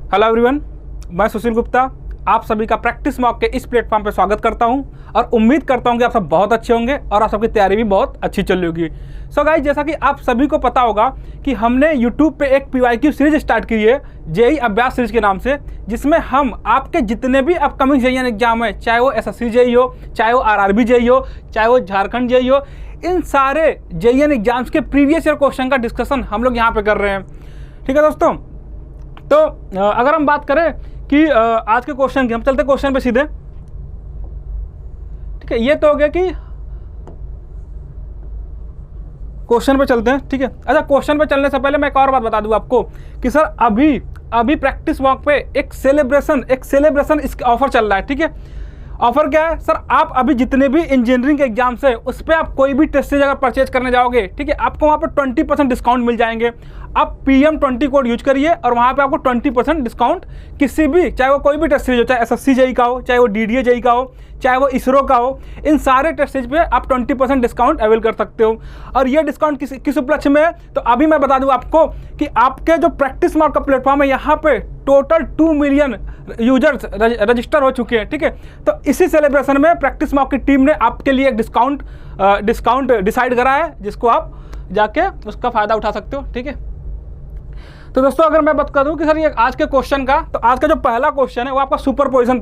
Hello everyone, मैं सुशील गुप्ता आप सभी का प्रैक्टिस मॉक के इस प्लेटफॉर्म पे स्वागत करता हूं और उम्मीद करता हूं कि आप सब बहुत अच्छे होंगे और आप सबकी तैयारी भी बहुत अच्छी चल रही होगी। सो गाइस, जैसा कि आप सभी को पता होगा कि हमने यूट्यूब पे एक PYQ सीरीज स्टार्ट की है, जेईई अभ्यास सीरीज के नाम से, जिसमें हम आपके जितने भी अपकमिंग जेईई एग्जाम है, चाहे वो SSC जेईई हो, चाहे वो RRB जेईई हो, चाहे वो झारखंड जेईई हो, इन सारे जेईई एग्जाम्स के प्रीवियस ईयर क्वेश्चन का डिस्कशन हम लोग यहाँ पे कर रहे हैं। ठीक है दोस्तों, तो अगर हम बात करें कि आज के क्वेश्चन की, हम चलते क्वेश्चन पे सीधे। ठीक है, ये तो हो गया कि क्वेश्चन पे चलते हैं। ठीक है, अच्छा, क्वेश्चन पे चलने से पहले मैं एक और बात बता दूं आपको कि सर अभी प्रैक्टिस वॉक पे एक सेलिब्रेशन इसका ऑफर चल रहा है। ठीक है, ऑफर क्या है सर, आप अभी जितने भी इंजीनियरिंग के एग्जाम्स है उस पर आप कोई भी टेस्ट सीरीज अगर परचेज करने जाओगे, ठीक है, आपको वहाँ पर 20% डिस्काउंट मिल जाएंगे। आप PM20 कोड यूज करिए और वहाँ पे आपको 20% डिस्काउंट किसी भी, चाहे वो कोई भी टेस्ट सीरीज हो, चाहे SSC जेईई का हो, चाहे वो DDA जेईई का हो, चाहे वो इसरो का हो, इन सारे टेस्ट सीरीज पे आप 20% डिस्काउंट अवेल कर सकते हो। और ये डिस्काउंट किस उपलक्ष्य में है, तो अभी मैं बता दूं आपको कि आपके जो प्रैक्टिस मॉक का प्लेटफॉर्म है, यहाँ पे टोटल 2 मिलियन यूजर्स रजिस्टर हो चुके हैं। ठीक है, तो इसी सेलिब्रेशन में प्रैक्टिस मॉक की टीम ने आपके लिए एक डिस्काउंट डिसाइड करा है, जिसको आप जाके उसका फायदा उठा सकते हो। ठीक है, तो दोस्तों अगर मैं बात करूं कि सर ये आज के क्वेश्चन का, तो आज का जो पहला क्वेश्चन है वो आपका सुपरपोजिशन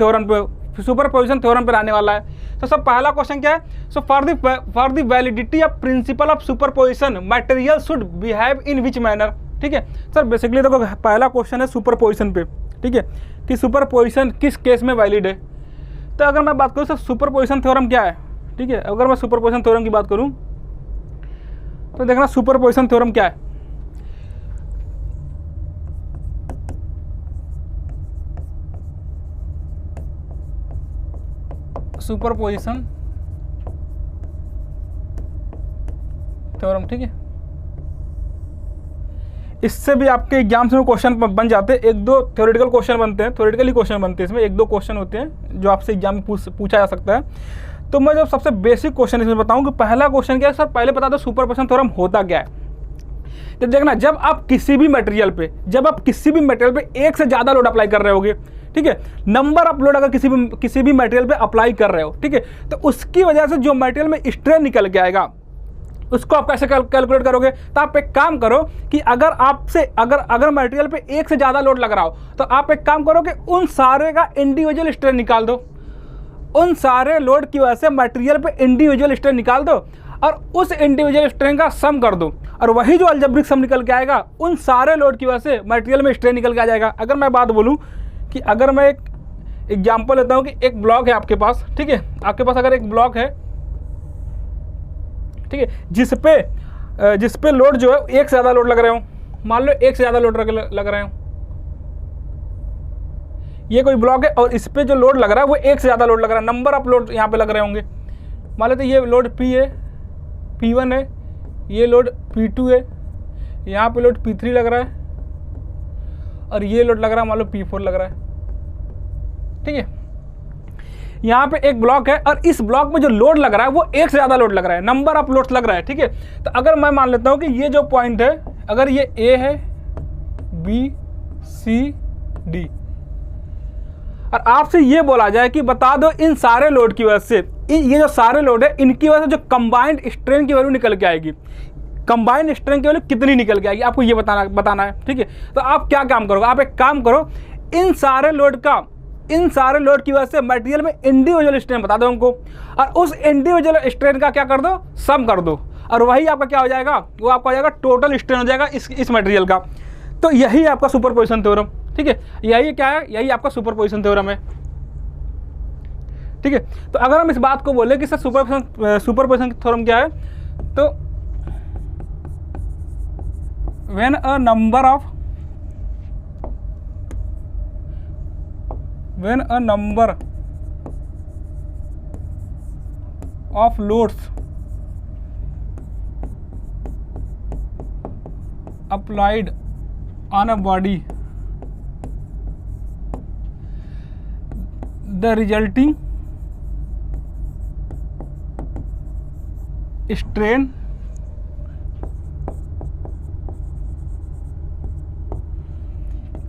थ्योरम पे आने वाला है। तो सर पहला क्वेश्चन क्या है, so for the validity of principle of superposition material should behave in which manner. ठीक है सर, बेसिकली देखो पहला क्वेश्चन है सुपरपोजिशन पे। ठीक है, कि सुपरपोजिशन किस केस में वैलिड है। तो अगर मैं बात करूँ सर सुपरपोजिशन थ्योरम क्या है, ठीक है, अगर मैं सुपरपोजिशन थ्योरम की बात करूँ तो देखना सुपरपोजिशन थ्योरम क्या है। सुपरपोजिशन थ्योरम, ठीक है, इससे भी आपके एग्जाम्स में क्वेश्चन बन जाते हैं। एक दो थ्योरेटिकल क्वेश्चन बनते हैं, थ्योरेटिकली क्वेश्चन बनते हैं, इसमें एक दो क्वेश्चन होते हैं जो आपसे एग्जाम में पूछा जा सकता है। तो मैं जो सबसे बेसिक क्वेश्चन इसमें बताऊं कि पहला क्वेश्चन क्या है सर, पहले बता दो सुपरपोजिशन थ्योरम होता क्या है। तो देखना, जब आप किसी भी मटेरियल पे एक से ज़्यादा लोड अप्लाई कर रहे होगे, ठीक है, नंबर ऑफ लोड अगर किसी भी मटेरियल पे अप्लाई कर रहे हो, ठीक है, तो उसकी वजह से जो मटेरियल में स्ट्रेन निकल के आएगा उसको आप कैसे कैलकुलेट करोगे। तो आप एक काम करो कि अगर मटेरियल पे एक से ज़्यादा लोड लग रहा हो, तो आप एक काम करो कि उन सारे का इंडिविजुअल स्ट्रेन निकाल दो, उन सारे लोड की वजह से मटेरियल पे इंडिविजुअल स्ट्रेन निकाल दो और उस इंडिविजुअल स्ट्रेन का सम कर दो, और वही जो अलजेब्रिक सम निकल के आएगा उन सारे लोड की वजह से मटेरियल में स्ट्रेन निकल के आ जाएगा। अगर मैं बात बोलूँ कि अगर मैं एक एग्जाम्पल लेता हूँ कि एक ब्लॉक है आपके पास, ठीक है, आपके पास अगर एक ब्लॉक है, ठीक है, जिस पे लोड जो है एक से ज़्यादा लोड लग रहे हो, मान लो एक से ज़्यादा लोड लग रहे हो, ये कोई ब्लॉक है और इस पे जो लोड लग रहा है वो एक से ज़्यादा लोड लग रहा है, नंबर ऑफ लोड यहाँ पे लग रहे होंगे। मान लेते ये लोड P है, P1 है, ये लोड P2 है, यहाँ पे लोड P3 लग रहा है और ये लोड लग रहा है मान लो P4 लग रहा है। ठीक है, यहाँ पे एक ब्लॉक है और इस ब्लॉक में जो लोड लग रहा है वो एक से ज़्यादा लोड लग रहा है, नंबर ऑफ लोड्स लग रहा है। ठीक है, तो अगर मैं मान लेता हूँ कि ये जो पॉइंट है, अगर ये A है, B, C, D, और आपसे ये बोला जाए कि बता दो इन सारे लोड की वजह से, ये जो सारे लोड है इनकी वजह से जो कंबाइंड स्ट्रेन की वैल्यू निकल के आएगी, कंबाइंड स्ट्रेन की वैल्यू कितनी निकल के आएगी, आपको ये बताना है। ठीक है, तो आप क्या काम करोगे, आप एक काम करो, इन सारे लोड की वजह से मटेरियल में इंडिविजुअल स्ट्रेन बता दो उनको, और उस इंडिविजुअल स्ट्रेन का क्या कर दो, सम कर दो, और वही आपका क्या हो जाएगा, वो आपका हो जाएगा टोटल स्ट्रेन हो जाएगा इस मटेरियल का। तो यही आपका सुपरपोजिशन थ्योरम। ठीक है, यही क्या है, यही आपका सुपरपोजिशन थ्योरम है। ठीक है, तो अगर हम इस बात को बोले कि सर सुपरपोजिशन थ्योरम क्या है, तो when a number of loads applied on a body, the resulting strain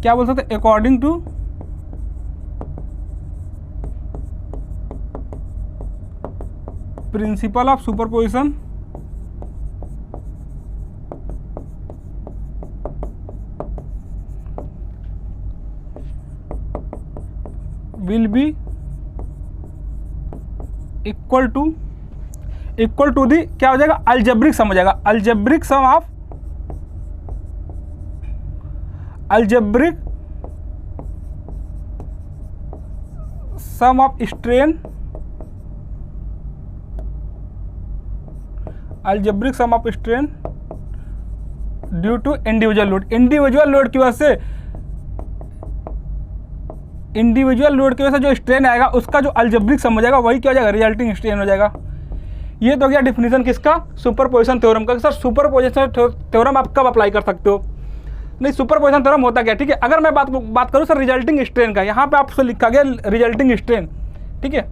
क्या बोल सकते हैं, according to principle of superposition will be equal to the क्या हो जाएगा, अलजेब्रिक सम हो जाएगा, algebraic sum of strain, algebraic sum of strain due to individual load. Individual load की वजह से जो स्ट्रेन आएगा उसका जो अलजेब्रिक सम हो जाएगा वही क्या हो जाएगा, रिजल्टिंग स्ट्रेन हो जाएगा। ये तो गया डिफिनीशन किसका, सुपरपोजिशन थ्योरम का। सर सुपरपोजिशन थ्योरम आप कब अप्लाई कर सकते हो, नहीं सुपरपोजिशन थ्योरम होता क्या, ठीक है। अगर मैं बात करूँ सर रिजल्टिंग स्ट्रेन का, यहाँ पे आपसे लिखा गया रिजल्टिंग स्ट्रेन, ठीक है।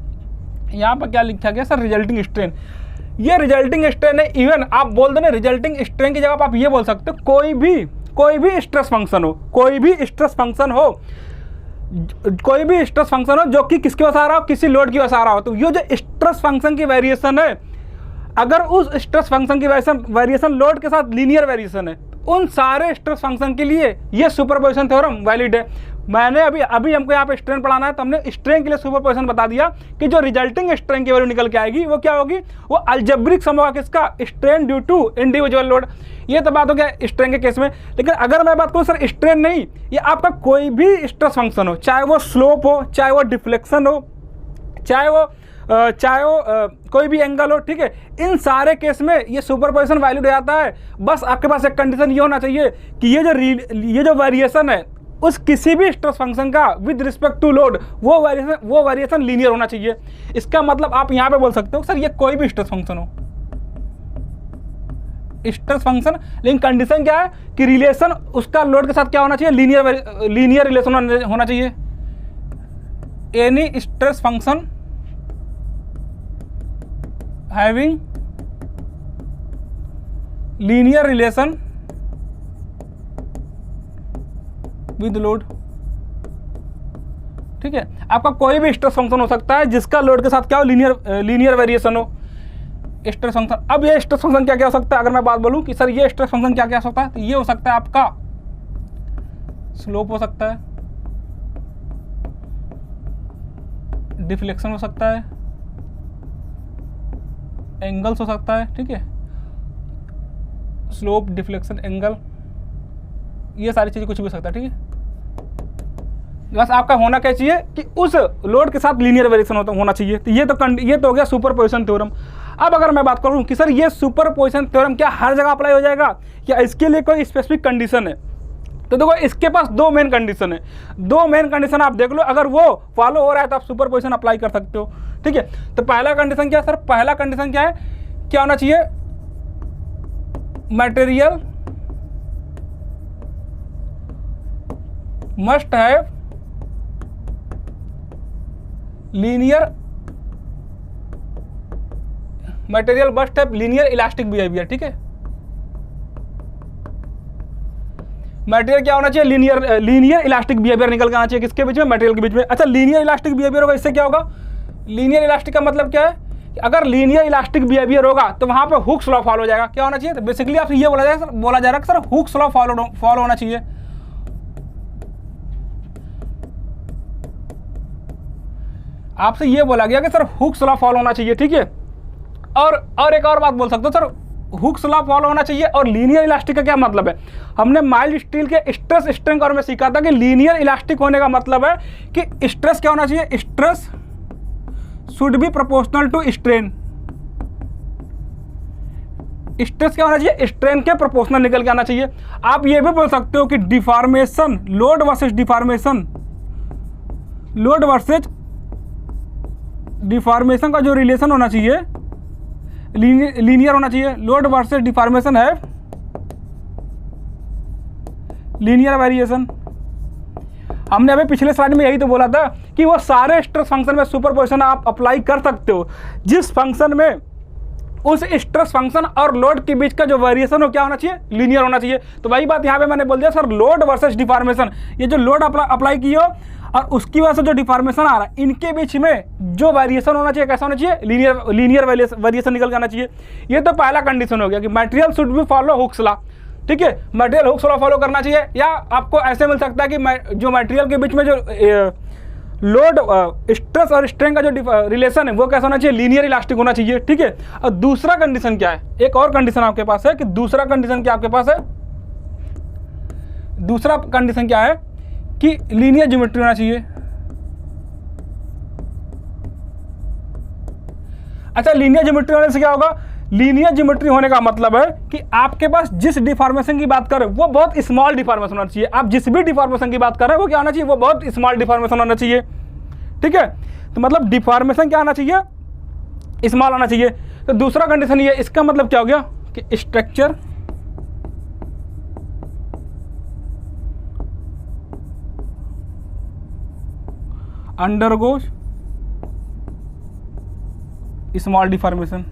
यहाँ पर क्या लिखा गया सर, रिजल्टिंग स्ट्रेन। ये रिजल्टिंग स्ट्रेन है, इवन आप बोल दो ना रिजल्टिंग स्ट्रेन की जगह आप ये बोल सकते हो कोई भी स्ट्रेस फंक्शन हो, कोई भी स्ट्रेस फंक्शन हो जो कि किसकी वजह से आ रहा हो, किसी लोड की वजह से आ रहा हो। तो ये जो स्ट्रेस फंक्शन की वेरिएशन है, अगर उस स्ट्रेस फंक्शन की वेरिएशन लोड के साथ लीनियर वेरिएशन है, उन सारे स्ट्रेस फंक्शन के लिए ये सुपरपोजिशन थ्योरम वैलिड है। मैंने अभी हमको यहाँ पे स्ट्रेन पढ़ाना है, तो हमने स्ट्रेन के लिए सुपरपोजिशन बता दिया कि जो रिजल्टिंग स्ट्रेन की वैल्यू निकल के आएगी वो क्या होगी, वो अलजेब्रिक सम होगा किसका, strain due to individual load. ये तो बात हो गया स्ट्रेन के केस में। लेकिन अगर मैं बात करूँ सर स्ट्रेन नहीं, ये आपका कोई भी स्ट्रेस फंक्शन हो, चाहे वो स्लोप हो, चाहे वो डिफ्लेक्शन हो, चाहे वो कोई भी एंगल हो, ठीक है, इन सारे केस में ये सुपरपोजिशन वैलिड हो जाता है। बस आपके पास एक कंडीशन ये होना चाहिए कि ये जो वेरिएशन है उस किसी भी स्ट्रेस फंक्शन का विद रिस्पेक्ट टू लोड वो वेरिएशन लीनियर होना चाहिए। इसका मतलब आप यहाँ पे बोल सकते हो सर ये कोई भी स्ट्रेस फंक्शन हो, स्ट्रेस फंक्शन, लेकिन कंडीशन क्या है कि रिलेशन उसका लोड के साथ क्या होना चाहिए, लीनियर रिलेशन होना चाहिए। Any stress function having linear relation with load, ठीक है। आपका कोई भी स्ट्रेस फंक्शन हो सकता है जिसका लोड के साथ क्या हो, लीनियर वेरिएशन हो स्ट्रेस फंक्शन। अब ये स्ट्रेस फंक्शन क्या क्या हो सकता है, अगर मैं बात बोलूं कि सर ये स्ट्रेस फंक्शन क्या क्या हो सकता है, तो ये हो सकता है आपका स्लोप हो सकता है, डिफ्लेक्शन हो सकता है, एंगल्स हो सकता है, ठीक है, स्लोप, डिफ्लेक्शन, एंगल, ये सारी चीज़ें कुछ भी हो सकता है, ठीक है। बस आपका होना क्या चाहिए कि उस लोड के साथ लीनियर वेरिएशन होना चाहिए। तो ये तो हो गया सुपरपोजिशन थ्योरम। अब अगर मैं बात करूं कि सर ये सुपरपोजिशन थ्योरम क्या हर जगह अप्लाई हो जाएगा या इसके लिए कोई स्पेसिफिक कंडीशन है, तो देखो इसके पास दो मेन कंडीशन है। दो मेन कंडीशन आप देख लो, अगर वो फॉलो हो रहा है तो आप सुपरपोजिशन अप्लाई कर सकते हो, ठीक है। तो पहला कंडीशन क्या है सर, पहला कंडीशन क्या है, क्या होना चाहिए, material must have linear elastic behaviour, ठीक है। मटेरियल क्या होना चाहिए, लीनियर इलास्टिक बिहेवियर निकल के आना चाहिए किसके बीच में, मटेरियल के बीच में। अच्छा, लीनियर इलास्टिक बिहेवियर होगा, इससे क्या होगा, लीनियर इलास्टिक का मतलब क्या है कि अगर लीनियर इलास्टिक बिहेवियर होगा तो वहां पे हुक्स लॉ फॉलो हो जाएगा। क्या होना चाहिए, तो बेसिकली आपसे ये बोला जा रहा है कि सर हुक्स लॉ फॉलो होना चाहिए। आपसे ये बोला गया कि सर हुक्स लॉ फॉलो होना चाहिए, ठीक है। और एक और बात बोल सकते हो सर, हुक्स लॉ फॉलो होना चाहिए और लीनियर इलास्टिक का क्या मतलब है। हमने माइल्ड स्टील के स्ट्रेस स्ट्रेन और में सीखा था कि लीनियर इलास्टिक होने का मतलब है कि स्ट्रेस क्या होना चाहिए, stress should be proportional to strain. Stress क्या होना चाहिए, स्ट्रेन के प्रोपोर्शनल निकल के आना चाहिए। आप ये भी बोल सकते हो कि deformation, load versus deformation, load versus deformation का जो रिलेशन होना चाहिए लीनियर होना चाहिए। लोड वर्सेस डिफॉर्मेशन है लीनियर वेरिएशन। हमने अभी पिछले स्लाइड में यही तो बोला था कि वो सारे स्ट्रेस फंक्शन में सुपरपोजिशन आप अप्लाई कर सकते हो जिस फंक्शन में उस स्ट्रेस फंक्शन और लोड के बीच का जो वेरिएशन हो क्या होना चाहिए, लीनियर होना चाहिए। तो वही बात यहाँ पे मैंने बोल दिया सर, लोड वर्सेस डिफॉर्मेशन, ये जो लोड अप्लाई की हो और उसकी वजह से जो डिफॉर्मेशन आ रहा है, इनके बीच में जो वेरिएशन होना चाहिए कैसा होना चाहिए, लीनियर वेरिएशन निकल के आना चाहिए। ये तो पहला कंडीशन हो गया कि material should be follow Hooke's law, ठीक है, मटेरियल हुक्स लॉ फॉलो करना चाहिए। या आपको ऐसे मिल सकता है कि जो मटेरियल के बीच में जो लोड स्ट्रेस और स्ट्रेन का जो रिलेशन है वो कैसा होना चाहिए, लीनियर इलास्टिक होना चाहिए, ठीक है। और दूसरा कंडीशन क्या है, एक और कंडीशन आपके पास है कि दूसरा कंडीशन क्या आपके पास है, दूसरा कंडीशन क्या है कि लीनियर ज्योमेट्री होना चाहिए। अच्छा, लीनियर ज्योमेट्री होने से क्या होगा, लीनियर ज्योमेट्री होने का मतलब है कि आपके पास जिस डिफॉर्मेशन की बात करें वो बहुत स्मॉल डिफॉर्मेशन होना चाहिए। आप जिस भी डिफॉर्मेशन की बात कर रहे हैं वो क्या होना चाहिए, वो बहुत स्मॉल डिफॉर्मेशन होना चाहिए, ठीक है। तो मतलब डिफॉर्मेशन क्या होना चाहिए, स्मॉल होना चाहिए। तो दूसरा कंडीशन ये, इसका मतलब क्या हो गया कि स्ट्रक्चर अंडरगोज स्मॉल डिफॉर्मेशन।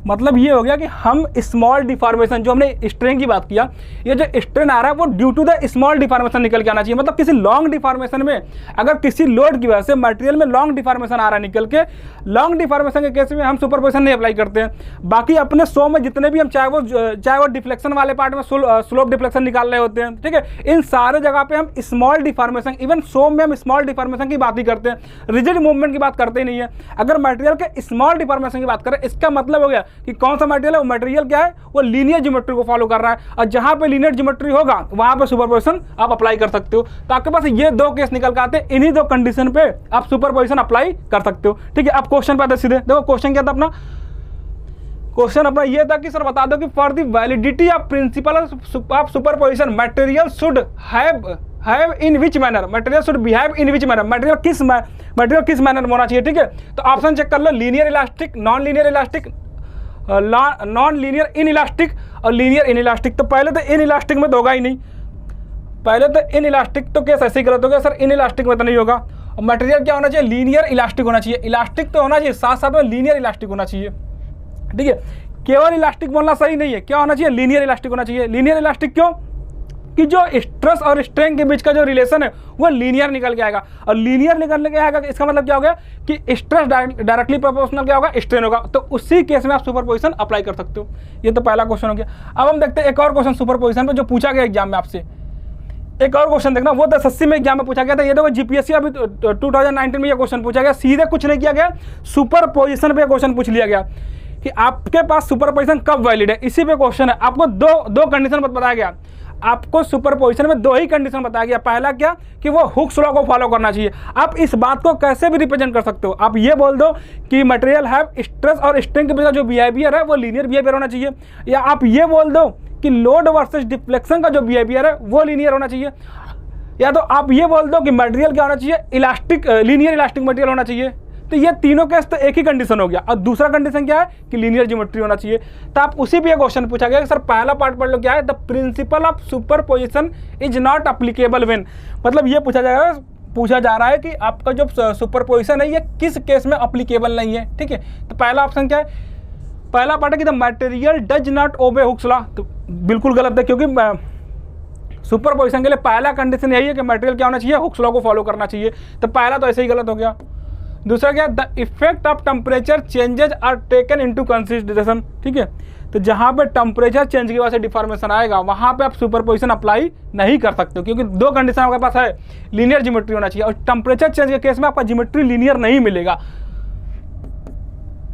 मतलब ये हो गया कि हम स्मॉल डिफॉर्मेशन, जो हमने स्ट्रेन की बात किया, ये जो स्ट्रेन आ रहा है वो due to the small deformation निकल के आना चाहिए। मतलब किसी लॉन्ग डिफॉर्मेशन में, अगर किसी लोड की वजह से मटेरियल में लॉन्ग डिफॉर्मेशन आ रहा है निकल के, लॉन्ग डिफॉर्मेशन के केस में हम सुपरपोजिशन नहीं अप्लाई करते हैं। बाकी अपने 100 में जितने भी हम चाहे वो डिफ्लेक्शन वाले पार्ट में स्लोप डिफ्लेक्शन निकाल रहे होते हैं, ठीक है, इन सारे जगह पे हम स्मॉल डिफॉर्मेशन, इवन 100 में हम स्मॉल डिफॉर्मेशन की बात ही करते हैं, रिजिड मूवमेंट की बात करते ही नहीं है। अगर मटेरियल के स्मॉल डिफॉर्मेशन की बात करें, इसका मतलब हो गया कि कौन सा मटेरियल है, वो मटेरियल क्या है, वो लीनियर ज्योमेट्री को फॉलो कर रहा है। और जहां पे लीनियर ज्योमेट्री होगा वहां पे सुपरपोजिशन आप अप्लाई कर सकते हो। तो आपके पास ये दो केस निकल के आते हैं, इन्हीं दो कंडीशन पे आप सुपरपोजिशन अप्लाई कर सकते हो, ठीक है। अब क्वेश्चन पे आते सीधे, देखो क्वेश्चन क्या था अपना, क्वेश्चन अपना ये था कि सर बता दो कि for the validity of principle of superposition material should have in which manner, material should behave in which manner, material किस मैनर में होना चाहिए, ठीक है। तो ऑप्शन चेक कर लो, linear elastic, non linear elastic, non linear in elastic और लीनियर इन इलास्टिक। तो पहले तो इन इलास्टिक में तो होगा ही नहीं, पहले तो इन इलास्टिक तो केस ऐसे ही गलत हो गया सर, इन इलास्टिक में तो नहीं होगा। और मटेरियल क्या होना चाहिए, लीनियर इलास्टिक होना चाहिए, इलास्टिक तो होना चाहिए, साथ साथ में लीनियर इलास्टिक होना चाहिए, ठीक है। केवल इलास्टिक बोलना सही नहीं है, क्या होना चाहिए, लीनियर इलास्टिक होना चाहिए। लीनियर इलास्टिक क्यों, कि जो स्ट्रेस और स्ट्रेन के बीच का जो रिलेशन है वो लीनियर निकल के आएगा, और लीनियर निकल के आएगा इसका मतलब क्या हो गया कि स्ट्रेस डायरेक्टली प्रोपोर्शनल क्या होगा, स्ट्रेन होगा। तो उसी केस में आप सुपरपोजिशन अप्लाई कर सकते हो। ये तो पहला क्वेश्चन हो गया। अब हम देखते हैं एक और क्वेश्चन सुपरपोजिशन पे जो पूछा गया एग्जाम में आपसे। एक और क्वेश्चन देखना, वो 1080 में एग्जाम में पूछा गया था। ये देखो जीपीएससी अभी 2019 में ये क्वेश्चन पूछा गया, सीधे कुछ नहीं किया गया, सुपरपोजिशन पे क्वेश्चन पूछ लिया गया कि आपके पास सुपरपोजिशन कब वैलिड है। इसी पे क्वेश्चन है, आपको दो कंडीशन बताया गया, आपको सुपरपोजिशन में दो ही कंडीशन बताया गया। पहला क्या कि वो हुक्स लॉ को फॉलो करना चाहिए। आप इस बात को कैसे भी रिप्रेजेंट कर सकते हो, आप ये बोल दो कि मटेरियल हैव स्ट्रेस और स्ट्रेन के बीच का जो बिहेवियर है वो लीनियर बिहेवियर होना चाहिए, या आप ये बोल दो कि लोड वर्सेस डिफ्लेक्शन का जो बिहेवियर है वो लीनियर होना चाहिए, या तो आप ये बोल दो कि मटेरियल क्या होना चाहिए, इलास्टिक, लीनियर इलास्टिक मटेरियल होना चाहिए। तो ये तीनों केस तो एक ही कंडीशन हो गया। और दूसरा कंडीशन क्या है कि लीनियर ज्योमेट्री होना चाहिए। तो आप उसी पे क्वेश्चन पूछा गया कि सर पहला पार्ट पढ़ लो, क्या है, the principal of superposition is not applicable when. मतलब ये पूछा जा रहा है कि आपका जो सुपरपोजिशन है ये किस केस में अप्लीकेबल नहीं है, ठीक है। तो पहला ऑप्शन क्या है, पहला पार्ट है कि the material does not obey Hooke's law. तो बिल्कुल गलत है, क्योंकि सुपरपोजिशन के लिए पहला कंडीशन यही है कि मटेरियल क्या होना चाहिए, हुक्स लॉ को फॉलो करना चाहिए। तो पहला तो ऐसे ही गलत हो गया। दूसरा क्या, the effect of temperature changes are taken into consideration, ठीक है। तो जहाँ पे टेम्परेचर चेंज की वजह से डिफॉर्मेशन आएगा वहाँ पे आप सुपरपोजिशन अप्लाई नहीं कर सकते हो, क्योंकि दो कंडीशन आपके पास है, लीनियर ज्योमेट्री होना चाहिए और टेम्परेचर चेंज के केस में आपका ज्योमेट्री लीनियर नहीं मिलेगा,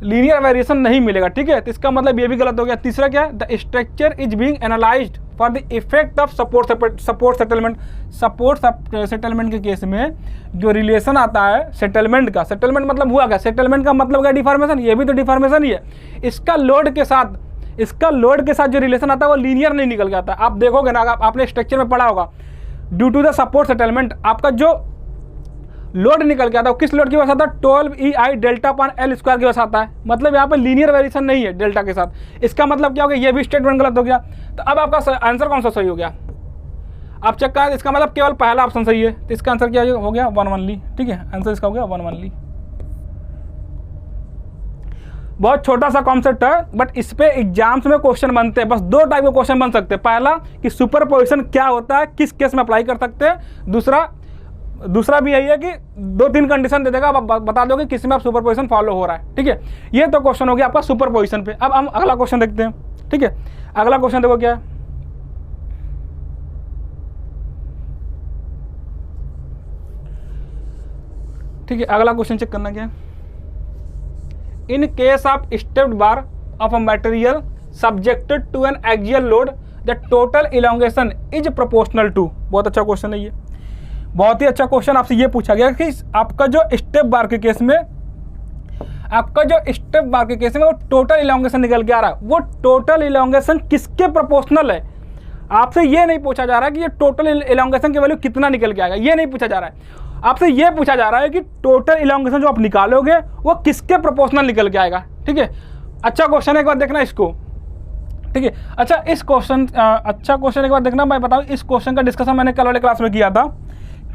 लीनियर वेरिएशन नहीं मिलेगा, ठीक है। तो इसका मतलब ये भी गलत हो गया। तीसरा क्या है, the structure is being analysed for the effect of support settlement. Support settlement के केस में जो रिलेशन आता है सेटलमेंट का, सेटलमेंट मतलब हुआ क्या, सेटलमेंट का मतलब क्या, डिफॉर्मेशन, ये भी तो डिफॉर्मेशन ही है। इसका लोड के साथ जो रिलेशन आता है वो लीनियर नहीं निकल के आता। आप देखोगे ना, आपने स्ट्रक्चर में पढ़ा होगा, due to the support settlement आपका जो लोड निकल के आता है किस लोड की वजह से आता है, 12EI delta upon L square की वजह से आता है। मतलब यहाँ पे लीनियर वेरिएशन नहीं है डेल्टा के साथ। इसका मतलब क्या हो गया, ये भी स्टेटमेंट गलत हो गया। तो अब आपका आंसर कौन सा सही हो गया, आप चेक करें। इसका मतलब केवल पहला ऑप्शन सही है, तो इसका आंसर क्या हो गया, 1 ओनली, ठीक है। आंसर इसका हो गया 1 ओनली। बहुत छोटा सा कॉन्सेप्ट है, बट इस पे एग्जाम्स में क्वेश्चन बनते हैं। बस दो टाइप के क्वेश्चन बन सकते हैं। पहला कि सुपरपोजिशन क्या होता है, किस केस में अप्लाई कर सकते हैं। दूसरा भी यही है कि 2-3 कंडीशन दे देगा, आप बता दोगे किस में आप सुपरपोजिशन फॉलो हो रहा है। ठीक है, ये तो क्वेश्चन हो गया आपका सुपरपोजिशन पे। अब हम अगला क्वेश्चन देखते हैं। ठीक है, अगला क्वेश्चन देखो क्या है। ठीक है, अगला क्वेश्चन चेक करना क्या है। In case of stepped bar of a material subjected to an axial load the total elongation is proportional to. बहुत अच्छा क्वेश्चन है ये, बहुत ही अच्छा क्वेश्चन। आपसे ये पूछा गया कि आपका जो स्टेप बार के केस में वो टोटल इलोंगेशन निकल के आ रहा है, वो टोटल इलोंगेशन किसके प्रोपोर्शनल है। आपसे ये नहीं पूछा जा रहा है कि ये टोटल इलोंगेशन की वैल्यू कितना निकल के आएगा, ये नहीं पूछा जा रहा है। आपसे ये पूछा जा रहा है कि टोटल इलोंगेशन जो आप निकालोगे वो किसके प्रोपोर्शनल निकल के आएगा। ठीक है, अच्छा क्वेश्चन है, एक बार देखना इसको। ठीक है, अच्छा क्वेश्चन एक बार देखना। मैं बताऊँ, इस क्वेश्चन का डिस्कशन मैंने कल वाले क्लास में किया था।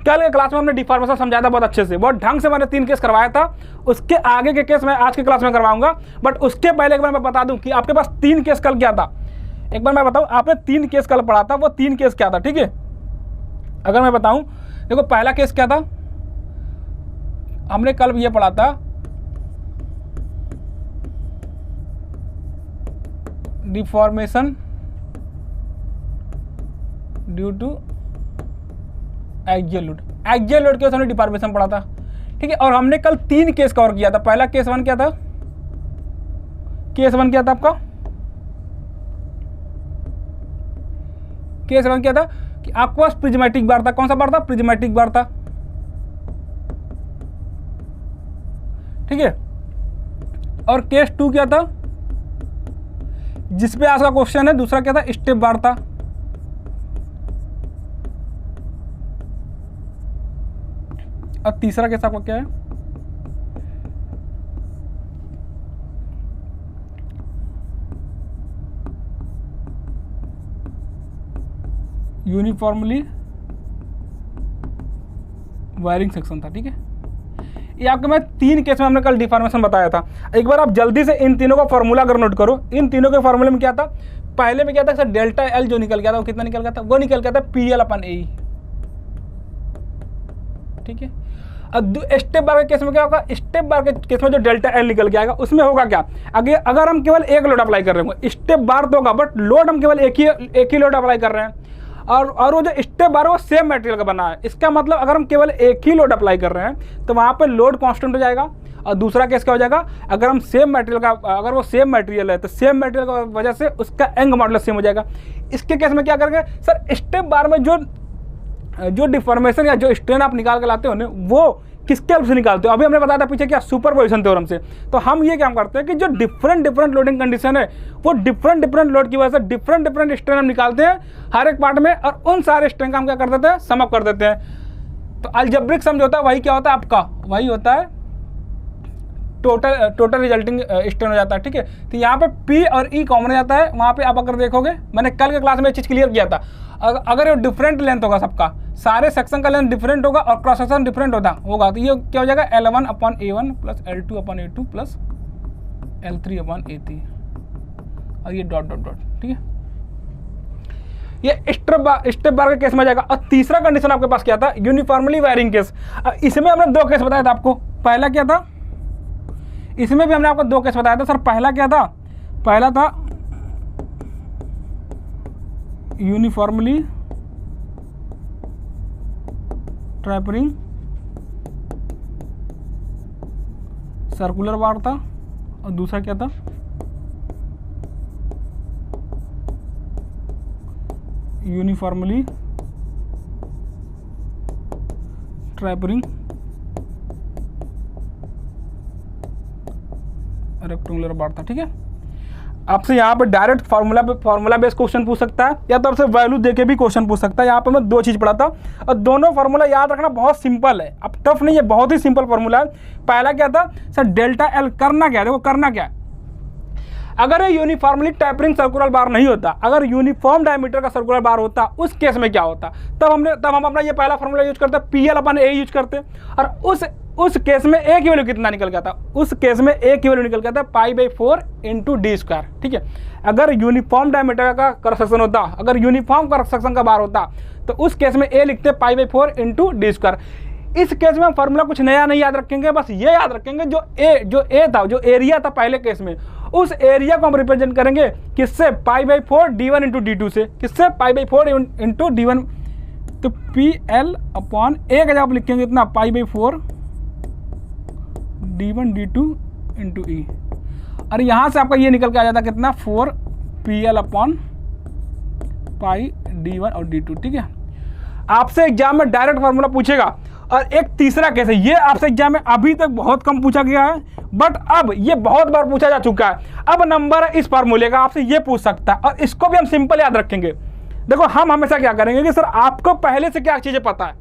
कल के क्लास में हमने डिफॉर्मेशन समझाया था बहुत अच्छे से, बहुत ढंग से मैंने 3 केस करवाया था। उसके आगे के केस मैं आज के क्लास में करवाऊंगा, बट उसके पहले एक बार मैं बता दूं कि आपके पास 3 केस कल क्या था। एक बार मैं बताऊं, आपने 3 केस कल पढ़ा था, वो 3 केस क्या था। ठीक है, अगर मैं बताऊं, देखो पहला केस क्या था, हमने कल ये पढ़ा था deformation due to axial load के हमने डिफॉर्मेशन पढ़ा था। ठीक है, और हमने कल 3 केस कवर किया था। पहला केस 1 क्या था, आपका केस 1 क्या था कि आपके पास प्रिज्मेटिक बार था। कौन सा बार था, प्रिज्मेटिक बार था। ठीक है, और केस 2 क्या था, जिसपे आज का क्वेश्चन है, दूसरा क्या था, स्टेप बार था। और तीसरा केस आपका क्या है, यूनिफॉर्मली वायरिंग सेक्शन था। ठीक है, ये आपके मैं 3 केस में हमने कल डिफॉर्मेशन बताया था। एक बार आप जल्दी से इन तीनों का फॉर्मूला अगर नोट करो। इन तीनों के फॉर्मूले में क्या था, पहले में क्या था सर, डेल्टा एल जो निकल गया था वो कितना निकल गया था, वो निकल गया था PL/AE। ठीक है, अब स्टेप बार के केस में क्या होगा, स्टेप बार के केस में जो डेल्टा एल निकल के आएगा उसमें होगा क्या, अगर हम केवल एक लोड अप्लाई कर रहे होंगे, स्टेप बार तो होगा बट लोड हम केवल एक ही लोड अप्लाई कर रहे हैं, और वो जो स्टेप बार है वो सेम मटेरियल का बना है। इसका मतलब अगर हम केवल एक ही लोड अप्लाई कर रहे हैं तो वहाँ पे लोड कांस्टेंट हो जाएगा। और दूसरा केस क्या हो जाएगा, अगर हम सेम मटेरियल का, अगर वो सेम मटेरियल है तो सेम मटेरियल की वजह से उसका एंग मॉडुलस सेम हो जाएगा। इसके केस में क्या करेंगे सर, स्टेप बार में जो डिफॉर्मेशन या जो स्ट्रेन आप निकाल के लाते हो ना, वो किसके हेल्प से निकालते हो। अभी हमने बताया था पीछे क्या, सुपरपोजिशन थ्योरम से। तो हम ये क्या करते हैं कि जो डिफरेंट लोडिंग कंडीशन है, वो डिफरेंट लोड की वजह से डिफरेंट स्ट्रेन हम निकालते हैं हर एक पार्ट में, और उन सारे स्ट्रेन का हम क्या कर देते हैं, सम अप कर देते हैं। तो अलजेब्रिक सम जो होता है वही क्या होता है आपका, वही होता है टोटल रिजल्टिंग स्ट्रेन हो जाता है। ठीक है, तो यहाँ पे P और E कॉमन हो जाता है। वहाँ पे आप अगर देखोगे, मैंने कल के क्लास में ये चीज़ क्लियर किया था, अगर ये डिफरेंट लेंथ होगा सबका, सारे सेक्शन का लेंथ डिफरेंट होगा और क्रॉस सेक्शन डिफरेंट होगा, तो ये क्या हो जाएगा, L1/A1 plus L2/A2 plus L3/A3, और ये डॉट। ठीक है, ये स्टेप बार के केस में जाएगा। और तीसरा कंडीशन आपके पास क्या था, यूनिफॉर्मली वायरिंग केस। इसमें हमने 2 केस बताया था आपको। पहला क्या था, इसमें भी हमने आपको 2 केस बताया था सर। पहला क्या था, पहला था यूनिफॉर्मली ट्रैपरिंग सर्कुलर बार था, और दूसरा क्या था, यूनिफॉर्मली ट्रैपरिंग रेक्टेंगुलर बार था। ठीक है, आपसे यहाँ पे डायरेक्ट फार्मूला बेस्ड क्वेश्चन पूछ सकता है, या तो आपसे वैल्यू देके भी क्वेश्चन पूछ सकता है। यहाँ पे मैं 2 चीज़ पढ़ा था, और दोनों फार्मूला याद रखना बहुत सिंपल है, अब टफ नहीं है, बहुत ही सिंपल फार्मूला है। पहला क्या था सर, डेल्टा एल। करना क्या है, देखो करना क्या है, अगर ये यूनिफॉर्मली टैपरिंग सर्कुलर बार नहीं होता, अगर यूनिफॉर्म डायमीटर का सर्कुलर बार होता, उस केस में क्या होता, तब हम अपना ये पहला फार्मूला यूज करते, PL/A यूज करते, और उस केस में ए की वैल्यू कितना निकल गया था, उस केस में ए की वैल्यू निकल गया था π/4 इंटू डी स्क्वायर। ठीक है, अगर यूनिफॉर्म डायमीटर का क्रॉस सेक्शन होता, अगर यूनिफॉर्म क्रॉस सेक्शन का बार होता तो उस केस में ए लिखते π/4 इंटू डी स्क्वायर। इस केस में हम फार्मूला कुछ नया नहीं याद रखेंगे, बस ये याद रखेंगे जो ए था, जो एरिया था पहले केस में, उस एरिया को हम रिप्रेजेंट करेंगे किससे, π/4 d1 इंटू d2 से, किससे, π/4 इंटू d1। तो PL/A का जब लिखेंगे इतना π/4 d1 d2 इंटू ई, और यहाँ से आपका ये निकल के आ जाता कितना, 4 PL/π d1 और d2। ठीक है, आपसे एग्जाम में डायरेक्ट फार्मूला पूछेगा। और एक तीसरा केस है, ये आपसे एग्जाम में अभी तक बहुत कम पूछा गया है, बट अब ये बहुत बार पूछा जा चुका है। अब नंबर है इस फार्मूले का, आपसे ये पूछ सकता है, और इसको भी हम सिंपल याद रखेंगे। देखो हम हमेशा क्या करेंगे कि सर आपको पहले से क्या चीज़ें पता है,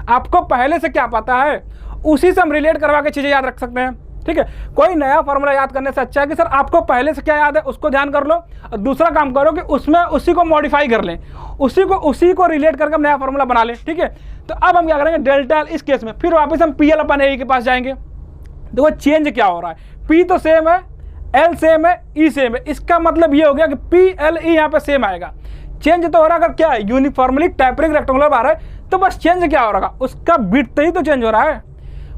आपको पहले से क्या पता है, उसी से हम रिलेट करवा के चीज़ें याद रख सकते हैं। ठीक है, कोई नया फार्मूला याद करने से अच्छा है कि सर आपको पहले से क्या याद है उसको ध्यान कर लो, और दूसरा काम करो कि उसमें उसी को मॉडिफाई कर लें, उसी को रिलेट करके हम नया फार्मूला बना लें। ठीक है, तो अब हम क्या करेंगे, डेल्टा एल इस केस में, फिर वापस हम PL/A के पास जाएंगे। देखो चेंज क्या हो रहा है, P तो सेम है, L सेम है, E सेम है, इसका मतलब ये हो गया कि PLE यहाँ पे सेम आएगा। चेंज तो हो रहा है, अगर क्या है यूनिफॉर्मली टेपरिंग रेक्टेंगुलर बार है, तो बस चेंज क्या हो रहा है, उसका विड्थ ही तो चेंज हो रहा है,